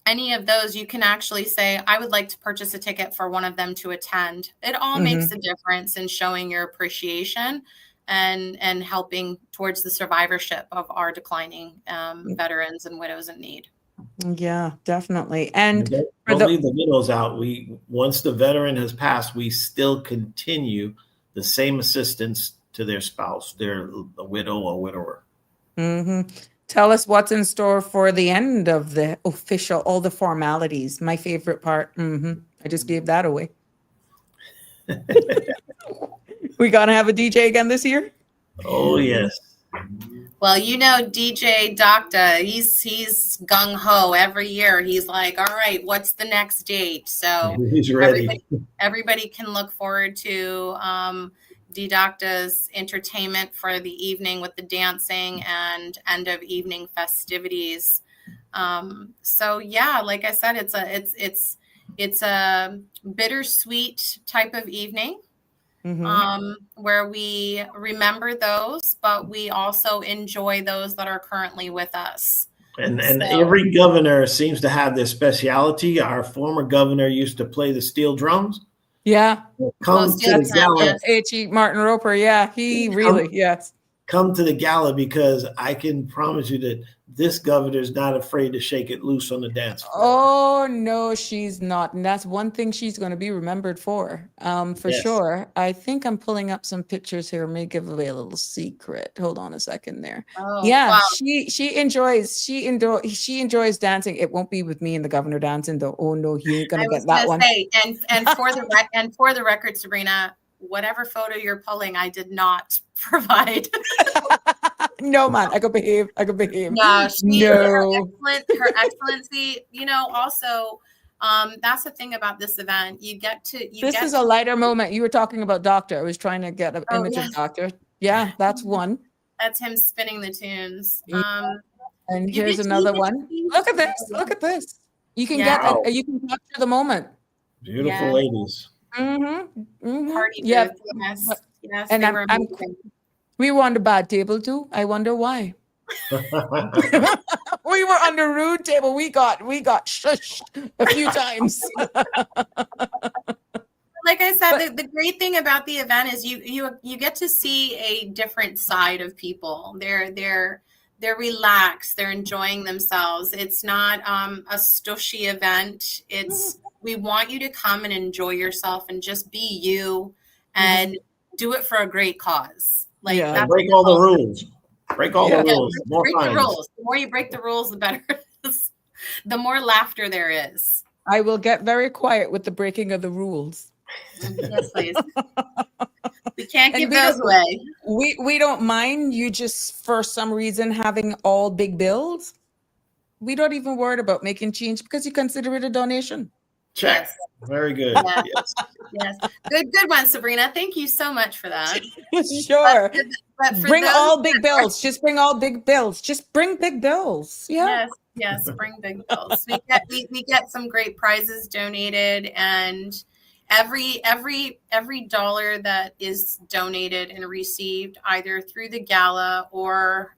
Any of those, you can actually say, I would like to purchase a ticket for one of them to attend. It all makes a difference in showing your appreciation and helping towards the survivorship of our declining veterans and widows in need. Yeah, definitely. And don't leave the widows out. Once the veteran has passed, we still continue the same assistance to their spouse, their widow or widower. Tell us what's in store for the end of the official, all the formalities. My favorite part. I just gave that away. We gonna have a DJ again this year? Oh yes. Well, you know, DJ Doctor, he's gung ho every year. He's like, all right, what's the next date? So he's ready. Everybody can look forward to D Doctor's entertainment for the evening with the dancing and end of evening festivities. So yeah, like I said, it's a bittersweet type of evening. Where we remember those, but we also enjoy those that are currently with us. And every governor seems to have their speciality. Our former governor used to play the steel drums. Yeah. Come to the gala. H.E. Martin Roper. Yeah, he really, yes. Come to the gala, because I can promise you that this governor is not afraid to shake it loose on the dance floor. Oh, no, she's not. And that's one thing she's going to be remembered for sure. I think I'm pulling up some pictures here. May give away a little secret. Hold on a second there. Oh, yeah, wow. she enjoys dancing. It won't be with me and the governor dancing though. Oh no, he ain't gonna get that one. And for the record, Sabrina, whatever photo you're pulling, I did not provide. No, man, I could behave. No, her excellency, you know, also, that's the thing about this event. This is a lighter moment. You were talking about Doctor. I was trying to get an image of Doctor. Yeah, that's one. That's him spinning the tunes. And here's another one. Look at this. You can you can capture the moment. Beautiful ladies. Party yeah. Yes. And we were on the bad table too. I wonder why. We were on the rude table. We got shushed a few times. Like I said, the great thing about the event is you get to see a different side of people. They're relaxed. They're enjoying themselves. It's not a stushy event. We want you to come and enjoy yourself and just be you and do it for a great cause. Like break all the rules. Break all the rules. Break the rules. The more you break the rules, the better it is. The more laughter there is. I will get very quiet with the breaking of the rules. Yes, please. We can't give those away. We don't mind you just for some reason having all big bills. We don't even worry about making change because you consider it a donation. Check. Yes. Very good. Yes. Good one, Sabrina. Thank you so much for that. Sure. But bring all big bills. Just bring all big bills. Just bring big bills. Yeah. Yes. Bring big bills. We get some great prizes donated, and every dollar that is donated and received either through the gala or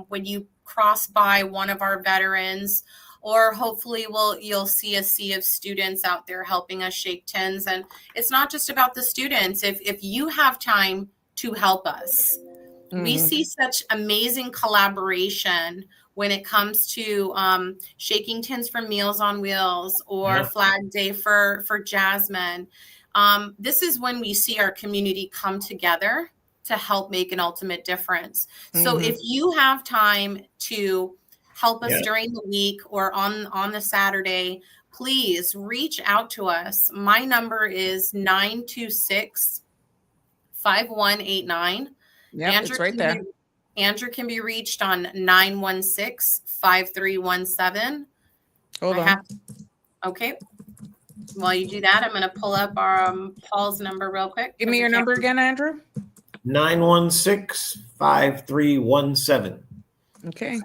when you cross by one of our veterans, or hopefully you'll see a sea of students out there helping us shake tins. And it's not just about the students. If you have time to help us, We see such amazing collaboration when it comes to shaking tins for Meals on Wheels or Flag Day for Jasmine. This is when we see our community come together to help make an ultimate difference. So if you have time to help us during the week or on the Saturday, please reach out to us. My number is 926-5189. Yeah, it's right there. Andrew can be reached on 916-5317. Hold on. Okay. While you do that, I'm going to pull up our Paul's number real quick. Give me your number again, Andrew. 916-5317. Okay.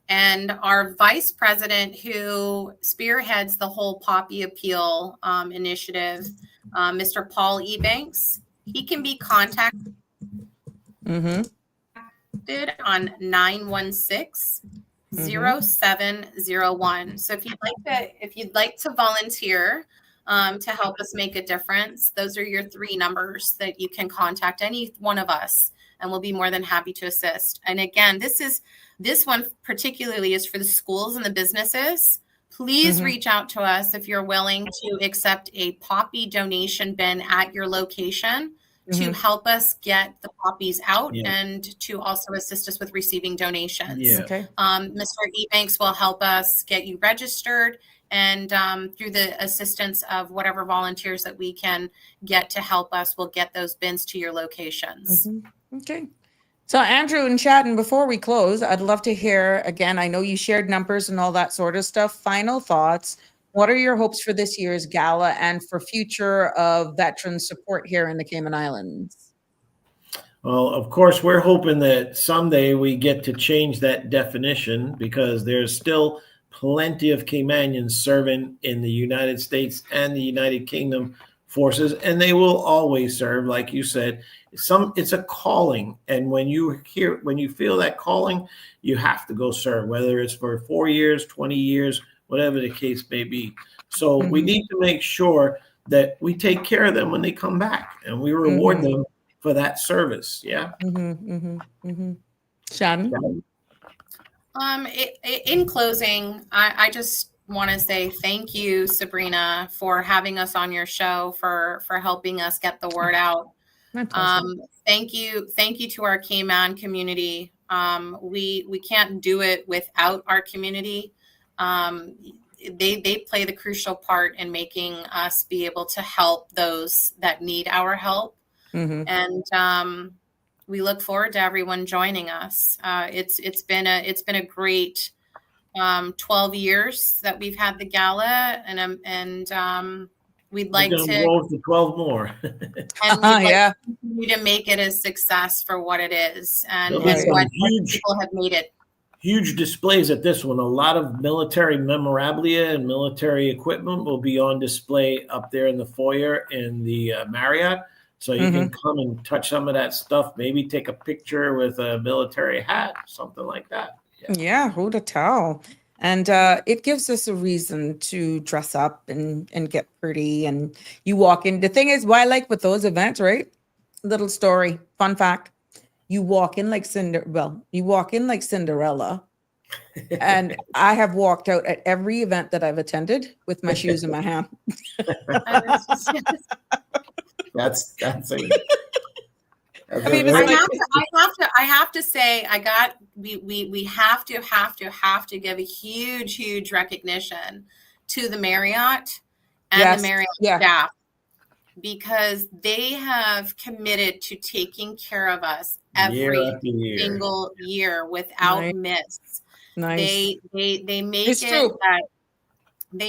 And our vice president, who spearheads the whole Poppy Appeal initiative, Mr. Paul Ebanks, he can be contacted on 916-0701. So if you'd like to volunteer to help us make a difference, those are your 3 numbers that you can contact any one of us, and we'll be more than happy to assist. And again, this one particularly is for the schools and the businesses. Please reach out to us if you're willing to accept a Poppy donation bin at your location to help us get the poppies out and to also assist us with receiving donations. Okay. Mr. Ebanks will help us get you registered, and through the assistance of whatever volunteers that we can get to help us, we'll get those bins to your locations. Okay. So Andrew and Chadden, before we close, I'd love to hear, again, I know you shared numbers and all that sort of stuff. Final thoughts. What are your hopes for this year's gala and for future of veteran support here in the Cayman Islands? Well, of course, we're hoping that someday we get to change that definition, because there's still plenty of Caymanians serving in the United States and the United Kingdom forces, and they will always serve. Like you said, it's a calling, and when you feel that calling, you have to go serve, whether it's for 4 years, 20 years, whatever the case may be. So we need to make sure that we take care of them when they come back, and we reward them for that service. Yeah. Shannon? In closing, I just want to say thank you, Sabrina, for having us on your show, for helping us get the word out. Thank you to our Cayman community. We can't do it without our community. They play the crucial part in making us be able to help those that need our help. And we look forward to everyone joining us. It's been a great 12 years that we've had the gala, and we'd like to roll to 12 more. and we'd like to continue to make it a success for what it is, and what people have made it. Huge displays at this one. A lot of military memorabilia and military equipment will be on display up there in the foyer in the Marriott. So you can come and touch some of that stuff, maybe take a picture with a military hat, something like that. Yeah, who to tell? And it gives us a reason to dress up and get pretty. And you walk in. The thing is, what I like with those events, right? Little story, fun fact. You walk in like Cinderella. And I have walked out at every event that I've attended with my shoes in my hand. That's I have to say, we have to give a huge recognition to the Marriott and the Marriott staff, because they have committed to taking care of us every single year without miss. They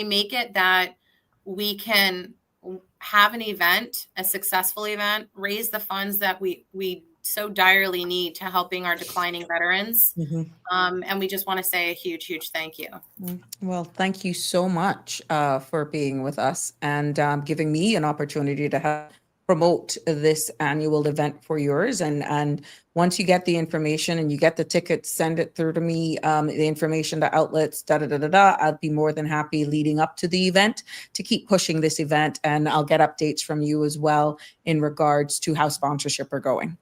make it that we can have an event, a successful event, raise the funds that we so direly need to helping our declining veterans. And we just want to say a huge thank you. Well, thank you so much for being with us and giving me an opportunity to help promote this annual event for yours. And once you get the information and you get the tickets, send it through to me, the information, the outlets, I'll be more than happy leading up to the event to keep pushing this event. And I'll get updates from you as well in regards to how sponsorship are going.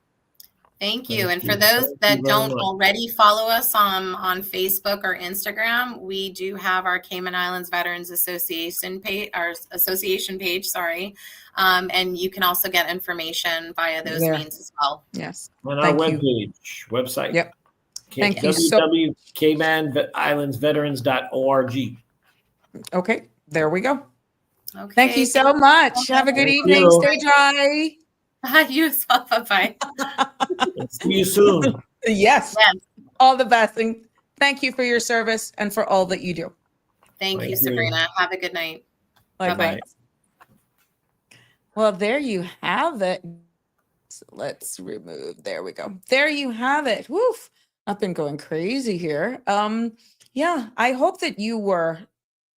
Thank you. And for you. those Thank that you very don't much. already follow us on Facebook or Instagram, we do have our Cayman Islands Veterans Association page, sorry. And you can also get information via those There. means as well. Yes. On our Thank you. website. Yep. Thank you so www.caymanislandsveterans.org. Okay. There we go. Okay. Thank you so much. Have a good Thank evening. you. Stay dry. You as well. Bye-bye. See you soon. Yes. Yes. All the best. And thank you for your service and for all that you do. Thank you, Sabrina. Have a good night. Likewise. Well, there you have it. So let's remove. There we go. There you have it. Woof. I've been going crazy here. Yeah, I hope that you were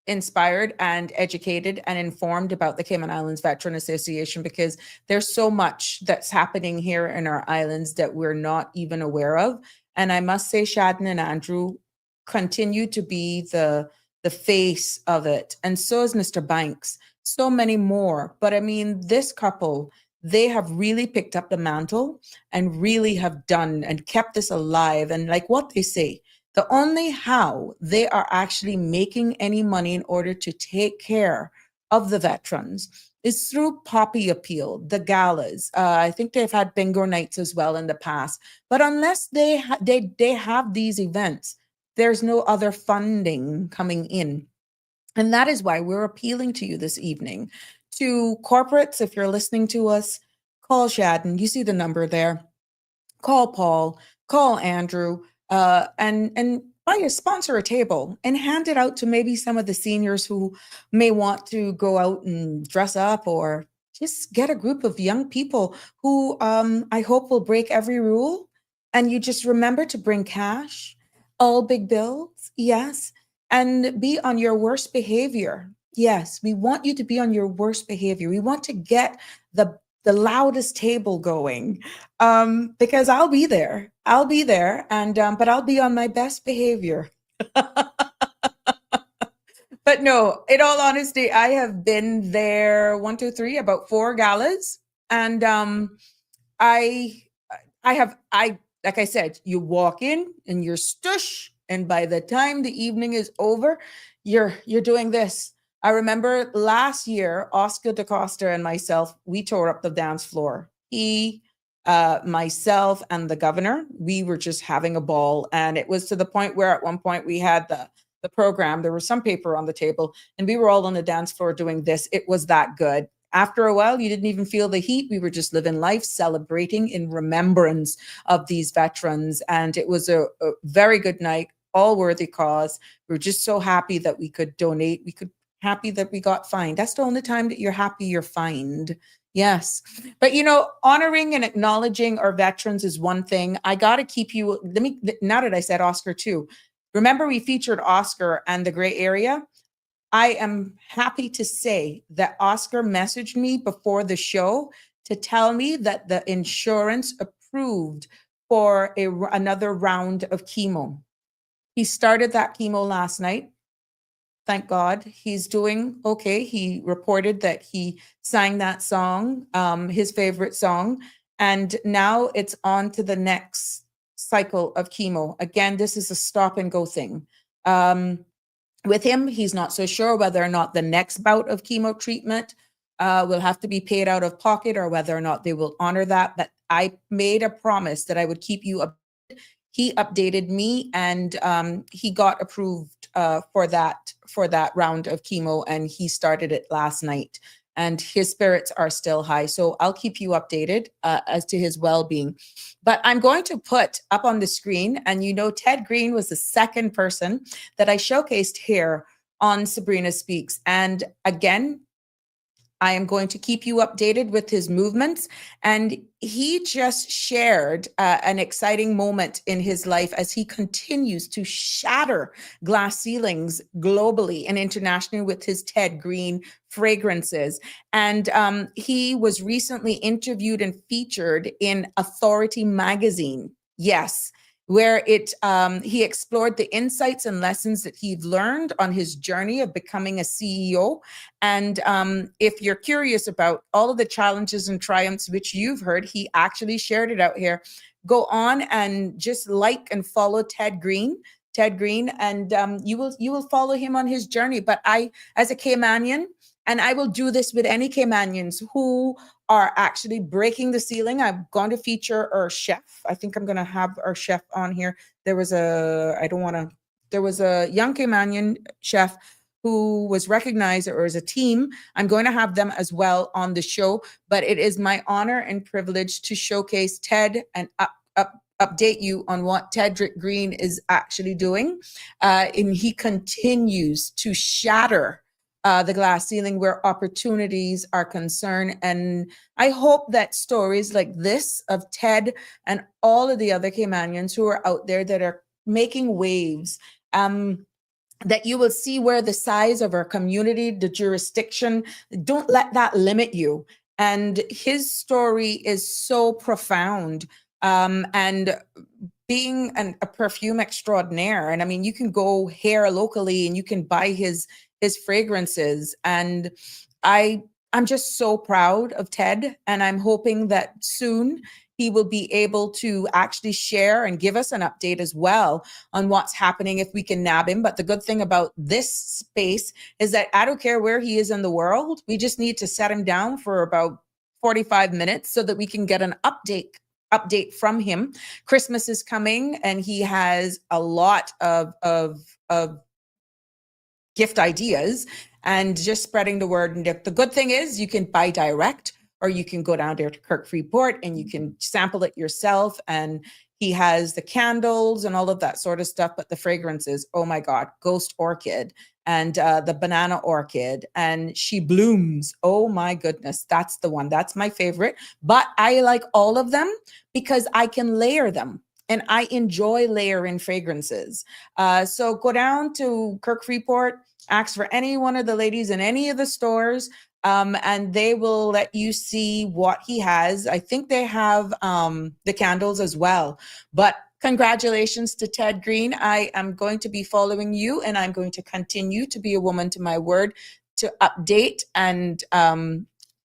inspired and educated and informed about the Cayman Islands Veteran Association, because there's so much that's happening here in our islands that we're not even aware of. And I must say, Shadden and Andrew continue to be the face of it. And so is Mr. Banks, so many more. But I mean, this couple, they have really picked up the mantle and really have done and kept this alive. And like what they say, the only how they are actually making any money in order to take care of the veterans is through poppy appeal, the galas. I think they've had bingo nights as well in the past. But unless they have these events, there's no other funding coming in. And that is why we're appealing to you this evening. To corporates, if you're listening to us, call Shadden. You see the number there. Call Paul, call Andrew, and sponsor a table and hand it out to maybe some of the seniors who may want to go out and dress up, or just get a group of young people who I hope will break every rule. And you just remember to bring cash, all big bills, yes, and be on your worst behavior. Yes, we want you to be on your worst behavior. We want to get the loudest table going, because I'll be there. And but I'll be on my best behavior. But no, in all honesty, I have been there about 4 galas, and like I said, you walk in and you're stush, and by the time the evening is over, you're doing this. I remember last year, Oscar DaCosta and myself, we tore up the dance floor. He, myself, and the governor, we were just having a ball. And it was to the point where at one point we had the program, there was some paper on the table, and we were all on the dance floor doing this. It was that good. After a while, you didn't even feel the heat. We were just living life, celebrating in remembrance of these veterans. And it was a very good night, all worthy cause. We were just so happy that we could donate. Happy that we got fined. That's the only time that you're happy you're fined. Yes. But honoring and acknowledging our veterans is one thing. I got to keep you, now that I said Oscar too, remember we featured Oscar and the gray area. I am happy to say that Oscar messaged me before the show to tell me that the insurance approved for another round of chemo. He started that chemo last night. Thank God he's doing okay. He reported that he sang that song, his favorite song, and now it's on to the next cycle of chemo. Again, this is a stop and go thing. With him, he's not so sure whether or not the next bout of chemo treatment will have to be paid out of pocket, or whether or not they will honor that. But I made a promise that I would keep you updated. He updated me, and he got approved for that round of chemo, and he started it last night. And his spirits are still high, so I'll keep you updated as to his well-being. But I'm going to put up on the screen, and Ted Green was the second person that I showcased here on Sabrina Speaks. And again, I am going to keep you updated with his movements. And he just shared an exciting moment in his life as he continues to shatter glass ceilings globally and internationally with his Ted Green fragrances. And he was recently interviewed and featured in Authority magazine. Yes. Where he explored the insights and lessons that he'd learned on his journey of becoming a CEO. And if you're curious about all of the challenges and triumphs which you've heard, he actually shared it out here. go on and just like and follow Ted Green, and you will follow him on his journey. But I, as a Caymanian, and I will do this with any Caymanians who are actually breaking the ceiling. I'm going to feature our chef. I think I'm going to have our chef on here. There was a young Caymanian chef who was recognized, or as a team. I'm going to have them as well on the show, but it is my honor and privilege to showcase Ted and update you on what Ted Green is actually doing. And he continues to shatter the glass ceiling where opportunities are concerned. And I hope that stories like this of Ted and all of the other Caymanians who are out there that are making waves, that you will see where the size of our community, the jurisdiction, don't let that limit you. And his story is so profound. And being a perfume extraordinaire. And I mean, you can go here locally and you can buy his fragrances. And I'm just so proud of Ted. And I'm hoping that soon he will be able to actually share and give us an update as well on what's happening if we can nab him. But the good thing about this space is that I don't care where he is in the world. We just need to set him down for about 45 minutes so that we can get an update from him. Christmas is coming and he has a lot of gift ideas and just spreading the word. And the good thing is you can buy direct, or you can go down there to Kirk Freeport and you can sample it yourself. And he has the candles and all of that sort of stuff, but the fragrances, oh my God, Ghost Orchid and the Banana Orchid and She Blooms. Oh my goodness, that's the one. That's my favorite. But I like all of them because I can layer them. And I enjoy layering fragrances. So go down to Kirk Freeport, ask for any one of the ladies in any of the stores, and they will let you see what he has. I think they have the candles as well. But congratulations to Ted Green. I am going to be following you, and I'm going to continue to be a woman to my word, to update and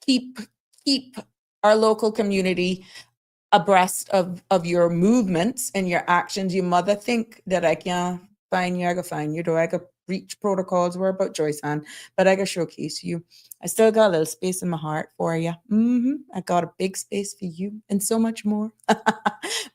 keep our local community abreast of your movements and your actions. You mother think that I can find you, I can find you, though I could reach protocols were about Joyce on, but I can showcase you. I still got a little space in my heart for you. I got a big space for you and so much more.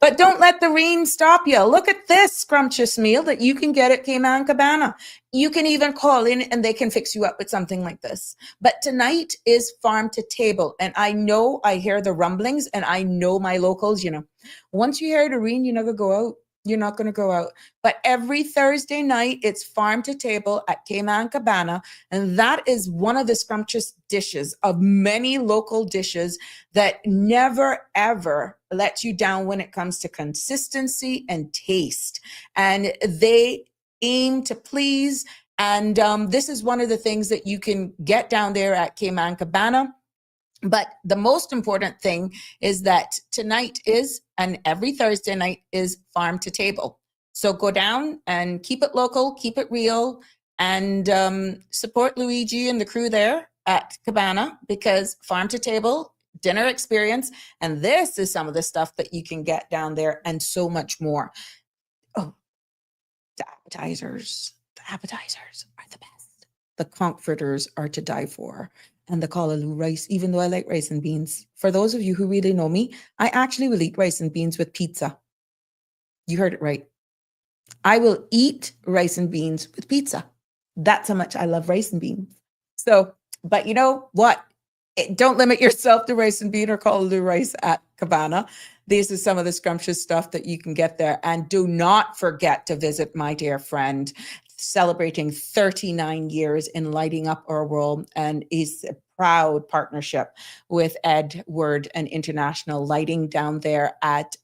But don't let the rain stop you. Look at this scrumptious meal that you can get at Cayman Cabana. You can even call in and they can fix you up with something like this. But tonight is farm to table. And I know I hear the rumblings and I know my locals, you know, once you hear the rain, you're not going to go out. You're not going to go out. But every Thursday night, it's farm to table at Cayman Cabana. And that is one of the scrumptious dishes of many local dishes that never, ever let you down when it comes to consistency and taste. And they aim to please. And this is one of the things that you can get down there at Cayman Cabana. But the most important thing is that tonight is, and every Thursday night is farm to table. So go down and keep it local, keep it real, and support Luigi and the crew there at Cabana, because farm to table, dinner experience, and this is some of the stuff that you can get down there and so much more. Oh, the appetizers are the best. The comforters are to die for. And the callaloo rice, even though I like rice and beans. For those of you who really know me, I actually will eat rice and beans with pizza. You heard it right. I will eat rice and beans with pizza. That's how much I love rice and beans. So, but you know what? Don't limit yourself to rice and bean or callaloo rice at Cabana. This is some of the scrumptious stuff that you can get there. And do not forget to visit my dear friend, celebrating 39 years in lighting up our world, and is a proud partnership with Edward and International Lighting down there at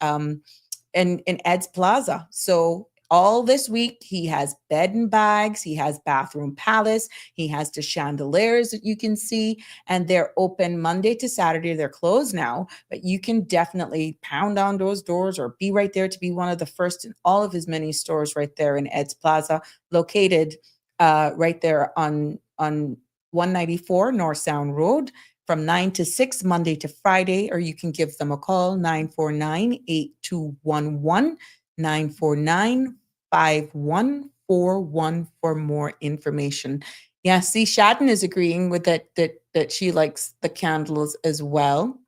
in Ed's Plaza. So all this week, he has bed and bags, he has bathroom palace, he has the chandeliers that you can see, and they're open Monday to Saturday. They're closed now, but you can definitely pound on those doors or be right there to be one of the first in all of his many stores right there in Ed's Plaza, located right there on 194 North Sound Road. from 9 to 6, Monday to Friday, or you can give them a call, 949-8211, 949-5141 for more information. Yeah, see, Shadden is agreeing with that she likes the candles as well.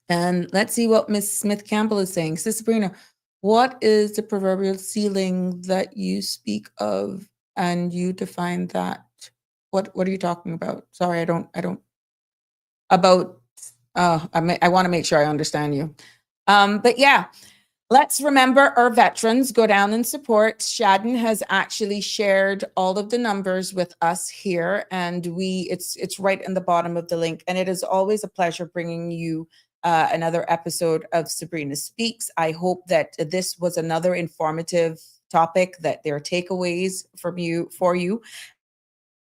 And let's see what Miss Smith Campbell is saying. Sister Sabrina, what is the proverbial ceiling that you speak of, and you define that? What are you talking about? Sorry, I don't about I want to make sure I understand you. But yeah, let's remember our veterans, go down and support. Shadden has actually shared all of the numbers with us here, and it's right in the bottom of the link. And it is always a pleasure bringing you another episode of Sabrina Speaks. I hope that this was another informative topic, that there are takeaways for you.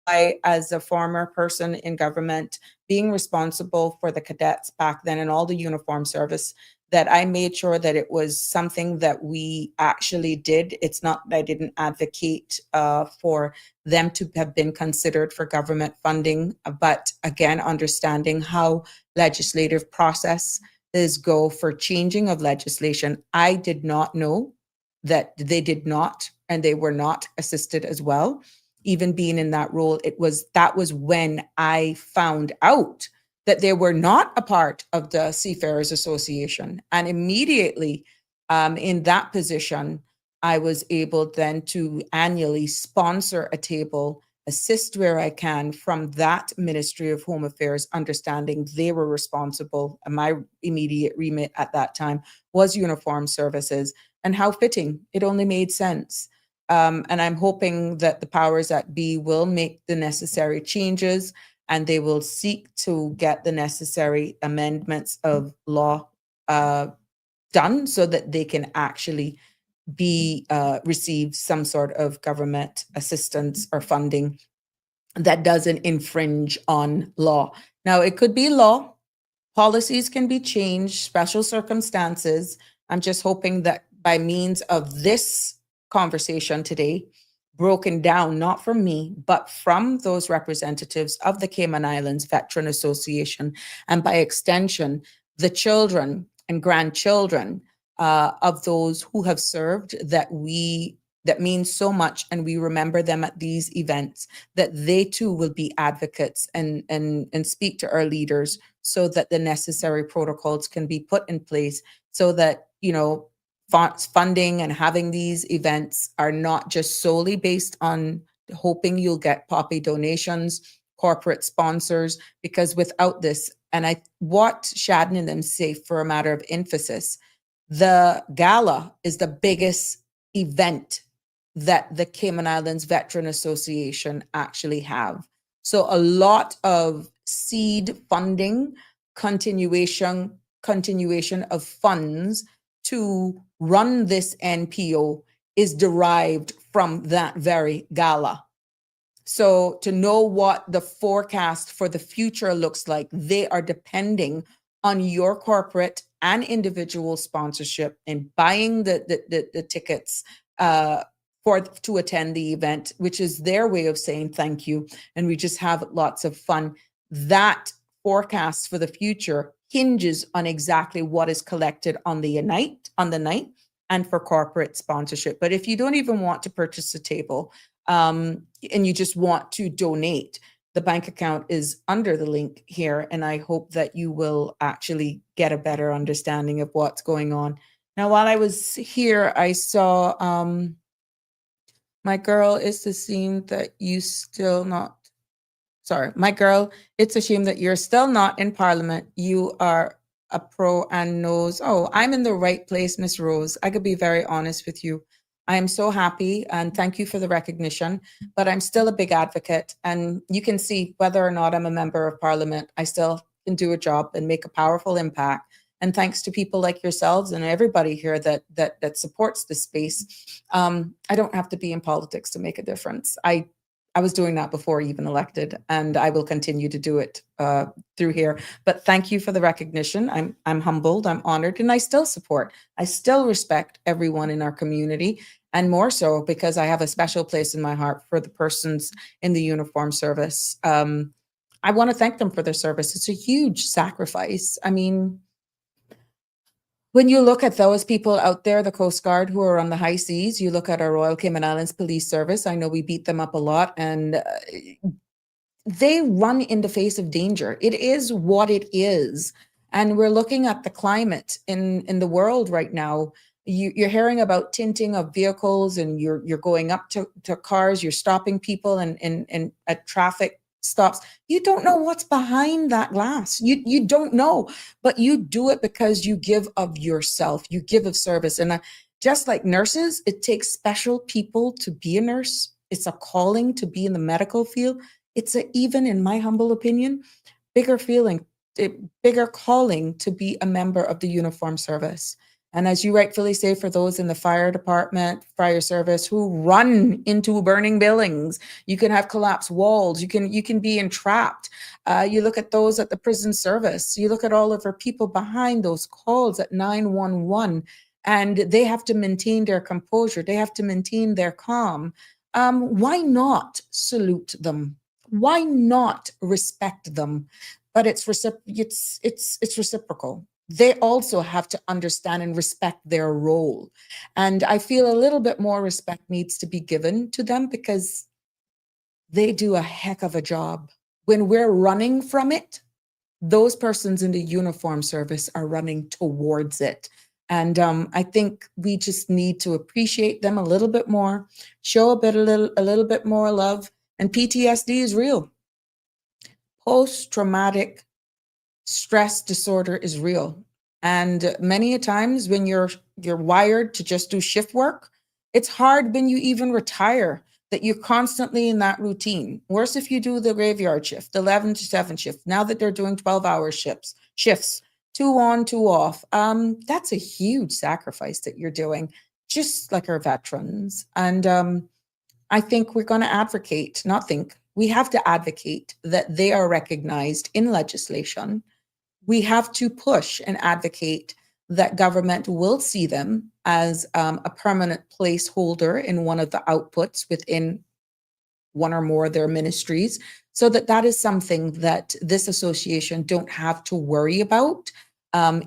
I, as a former person in government, being responsible for the cadets back then and all the uniform service, that I made sure that it was something that we actually did. It's not that I didn't advocate for them to have been considered for government funding, but again, understanding how legislative processes go for changing of legislation. I did not know that they did not, and they were not assisted as well. Even being in that role, that was when I found out that they were not a part of the Seafarers Association. And immediately in that position, I was able then to annually sponsor a table, assist where I can from that Ministry of Home Affairs, understanding they were responsible. And my immediate remit at that time was uniform services, and how fitting. It only made sense. And I'm hoping that the powers that be will make the necessary changes, and they will seek to get the necessary amendments of law done so that they can actually receive some sort of government assistance or funding that doesn't infringe on law. Now, it could be law. Policies can be changed, special circumstances. I'm just hoping that by means of this conversation today, broken down, not from me, but from those representatives of the Cayman Islands Veteran Association, and by extension, the children and grandchildren of those who have served, that means so much, and we remember them at these events, that they too will be advocates and speak to our leaders so that the necessary protocols can be put in place, so that, funding and having these events are not just solely based on hoping you'll get poppy donations, corporate sponsors, because without this, and what Shadden and them say, for a matter of emphasis, the gala is the biggest event that the Cayman Islands Veteran Association actually have. So a lot of seed funding, continuation of funds to run this NPO is derived from that very gala. So to know what the forecast for the future looks like, they are depending on your corporate and individual sponsorship and buying the tickets to attend the event, which is their way of saying thank you. And we just have lots of fun. That forecast for the future hinges on exactly what is collected on the night, and for corporate sponsorship. But if you don't even want to purchase a table, and you just want to donate, the bank account is under the link here. And I hope that you will actually get a better understanding of what's going on. Now, while I was here, I saw my girl, it's a shame that you still not. Sorry, my girl, it's a shame that you're still not in Parliament. You are a pro and knows. Oh, I'm in the right place, Miss Rose. I could be very honest with you. I am so happy, and thank you for the recognition, but I'm still a big advocate. And you can see whether or not I'm a member of Parliament, I still can do a job and make a powerful impact. And thanks to people like yourselves and everybody here that supports this space, I don't have to be in politics to make a difference. I was doing that before even elected, and I will continue to do it through here. But thank you for the recognition. I'm humbled, I'm honored, and I still support. I still respect everyone in our community, and more so because I have a special place in my heart for the persons in the uniform service. I want to thank them for their service. It's a huge sacrifice. I mean, when you look at those people out there, the Coast Guard who are on the high seas, you look at our Royal Cayman Islands Police Service. I know we beat them up a lot, and they run in the face of danger. It is what it is. And we're looking at the climate in the world right now. You're hearing about tinting of vehicles, and you're going up to cars, you're stopping people and at traffic stops. You don't know what's behind that glass. You don't know, but you do it because you give of yourself, you give of service. And just like nurses, it takes special people to be a nurse. It's a calling to be in the medical field. It's even, in my humble opinion, bigger calling to be a member of the uniform service. And as you rightfully say, for those in the fire department, fire service who run into burning buildings, you can have collapsed walls, you can be entrapped. You look at those at the prison service, you look at all of our people behind those calls at 911, and they have to maintain their composure, they have to maintain their calm. Why not salute them? Why not respect them? But it's reciprocal. They also have to understand and respect their role. And I feel a little bit more respect needs to be given to them, because they do a heck of a job. When we're running from it, those persons in the uniform service are running towards it. And I think we just need to appreciate them a little bit more, show a little bit more love. And PTSD is real. Post-traumatic stress disorder is real. And many a times when you're wired to just do shift work, it's hard when you even retire, that you're constantly in that routine. Worse if you do the graveyard shift, the 11 to 7 shift. Now that they're doing 12-hour shifts, 2 on, 2 off. That's a huge sacrifice that you're doing, just like our veterans. And I think we're going to advocate, we have to advocate that they are recognized in legislation. We have to push and advocate that government will see them as a permanent placeholder in one of the outputs within one or more of their ministries, so that is something that this association don't have to worry about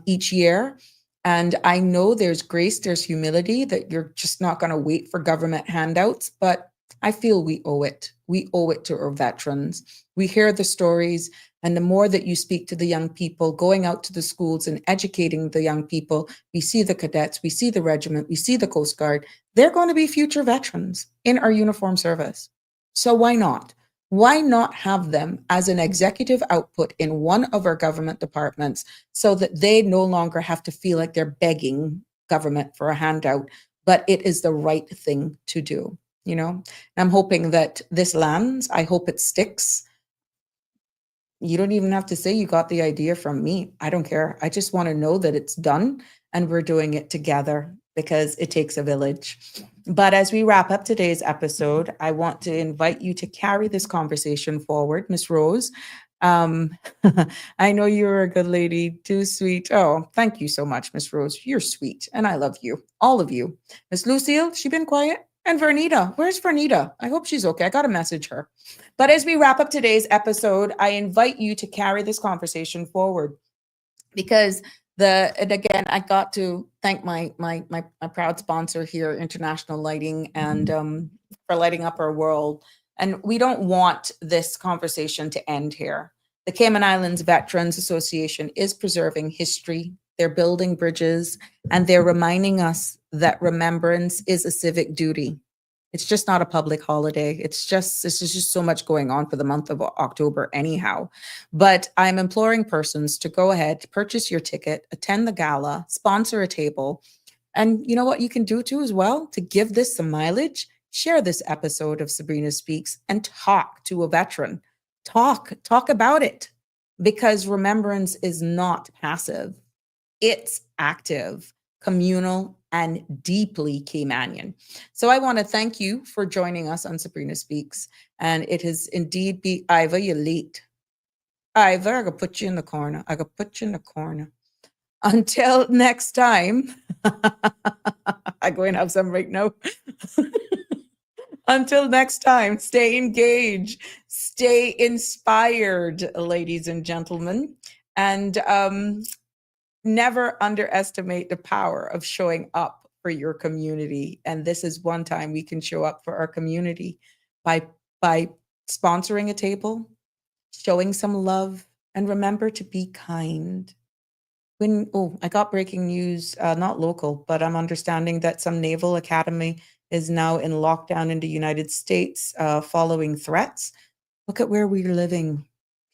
each year. And I know there's grace, there's humility, that you're just not going to wait for government handouts, but I feel we owe it. We owe it to our veterans. We hear the stories, and the more that you speak to the young people, going out to the schools and educating the young people, we see the cadets, we see the regiment, we see the Coast Guard. They're going to be future veterans in our uniform service. So why not? Why not have them as an executive output in one of our government departments, so that they no longer have to feel like they're begging government for a handout, but it is the right thing to do. You know, and I'm hoping that this lands. I hope it sticks. You don't even have to say you got the idea from me. I don't care. I just want to know that it's done and we're doing it together, because it takes a village. But as we wrap up today's episode, I want to invite you to carry this conversation forward. Miss Rose, I know you're a good lady, too sweet. Oh, thank you so much, Miss Rose. You're sweet, and I love you, all of you. Miss Lucille, she been quiet. And Vernita, where's Vernita? I hope she's okay. I got to message her. But as we wrap up today's episode, I invite you to carry this conversation forward, because and again, I got to thank my proud sponsor here, International Lighting, and for lighting up our world. And we don't want this conversation to end here. The Cayman Islands Veterans Association is preserving history. They're building bridges, and they're reminding us that remembrance is a civic duty. It's just not a public holiday. It's just so much going on for the month of October anyhow. But I'm imploring persons to go ahead, purchase your ticket, attend the gala, sponsor a table. And you know what you can do too as well to give this some mileage? Share this episode of Sabrina Speaks and talk to a veteran. Talk about it, because remembrance is not passive. It's active, communal, and deeply Caymanian. So I want to thank you for joining us on Sabrina Speaks. And it has indeed been, Iva, you're late. Iva, I gotta put you in the corner. Until next time, I'm going to have some right now. Until next time, stay engaged, stay inspired, ladies and gentlemen, and never underestimate the power of showing up for your community. And this is one time we can show up for our community by sponsoring a table, showing some love, and remember to be kind. I got breaking news, not local, but I'm understanding that some naval academy is now in lockdown in the United States following threats. Look at where we're living.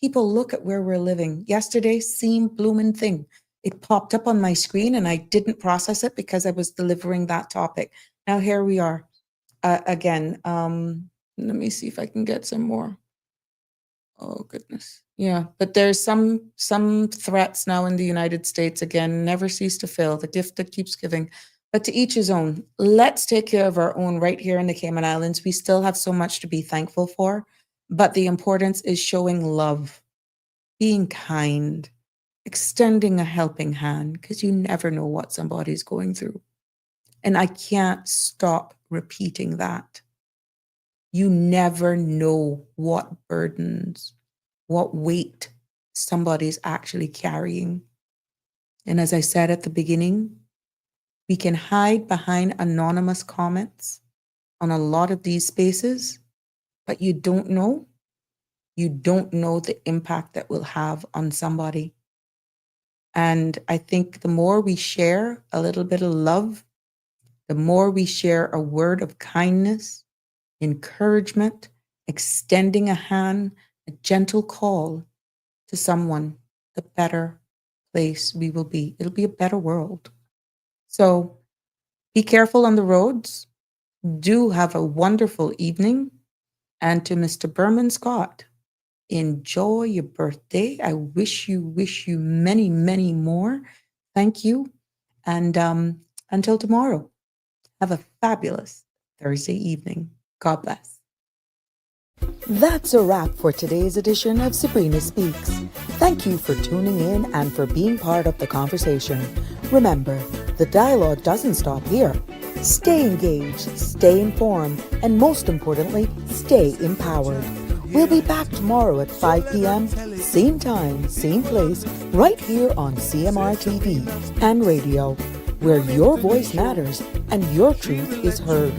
People, look at where we're living. Yesterday, same blooming thing. It popped up on my screen and I didn't process it because I was delivering that topic. Now here we are again. Let me see if I can get some more. Oh goodness. Yeah, but there's some threats now in the United States again, never cease to fill, the gift that keeps giving. But to each his own. Let's take care of our own right here in the Cayman Islands. We still have so much to be thankful for, but the importance is showing love, being kind, extending a helping hand, because you never know what somebody's going through. And I can't stop repeating that. You never know what burdens, what weight somebody's actually carrying. And as I said at the beginning, we can hide behind anonymous comments on a lot of these spaces, but you don't know the impact that will have on somebody. And I think the more we share a little bit of love, the more we share a word of kindness, encouragement, extending a hand, a gentle call to someone, the better place we will be. It'll be a better world. So be careful on the roads. Do have a wonderful evening. And to Mr. Berman Scott, enjoy your birthday. I wish you many, many more. Thank you. And until tomorrow, have a fabulous Thursday evening. God bless. That's a wrap for today's edition of Sabrina Speaks. Thank you for tuning in and for being part of the conversation. Remember, the dialogue doesn't stop here. Stay engaged, stay informed, and most importantly, stay empowered. We'll be back tomorrow at 5 p.m., same time, same place, right here on CMR TV and radio, where your voice matters and your truth is heard.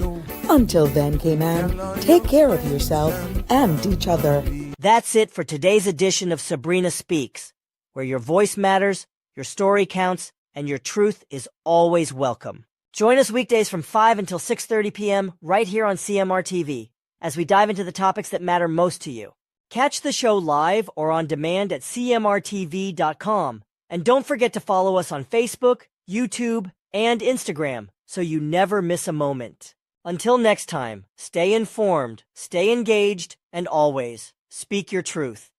Until then, Cayman, take care of yourself and each other. That's it for today's edition of Sabrina Speaks, where your voice matters, your story counts, and your truth is always welcome. Join us weekdays from 5 until 6:30 p.m. right here on CMR TV as we dive into the topics that matter most to you. Catch the show live or on demand at cmrtv.com. And don't forget to follow us on Facebook, YouTube, and Instagram so you never miss a moment. Until next time, stay informed, stay engaged, and always speak your truth.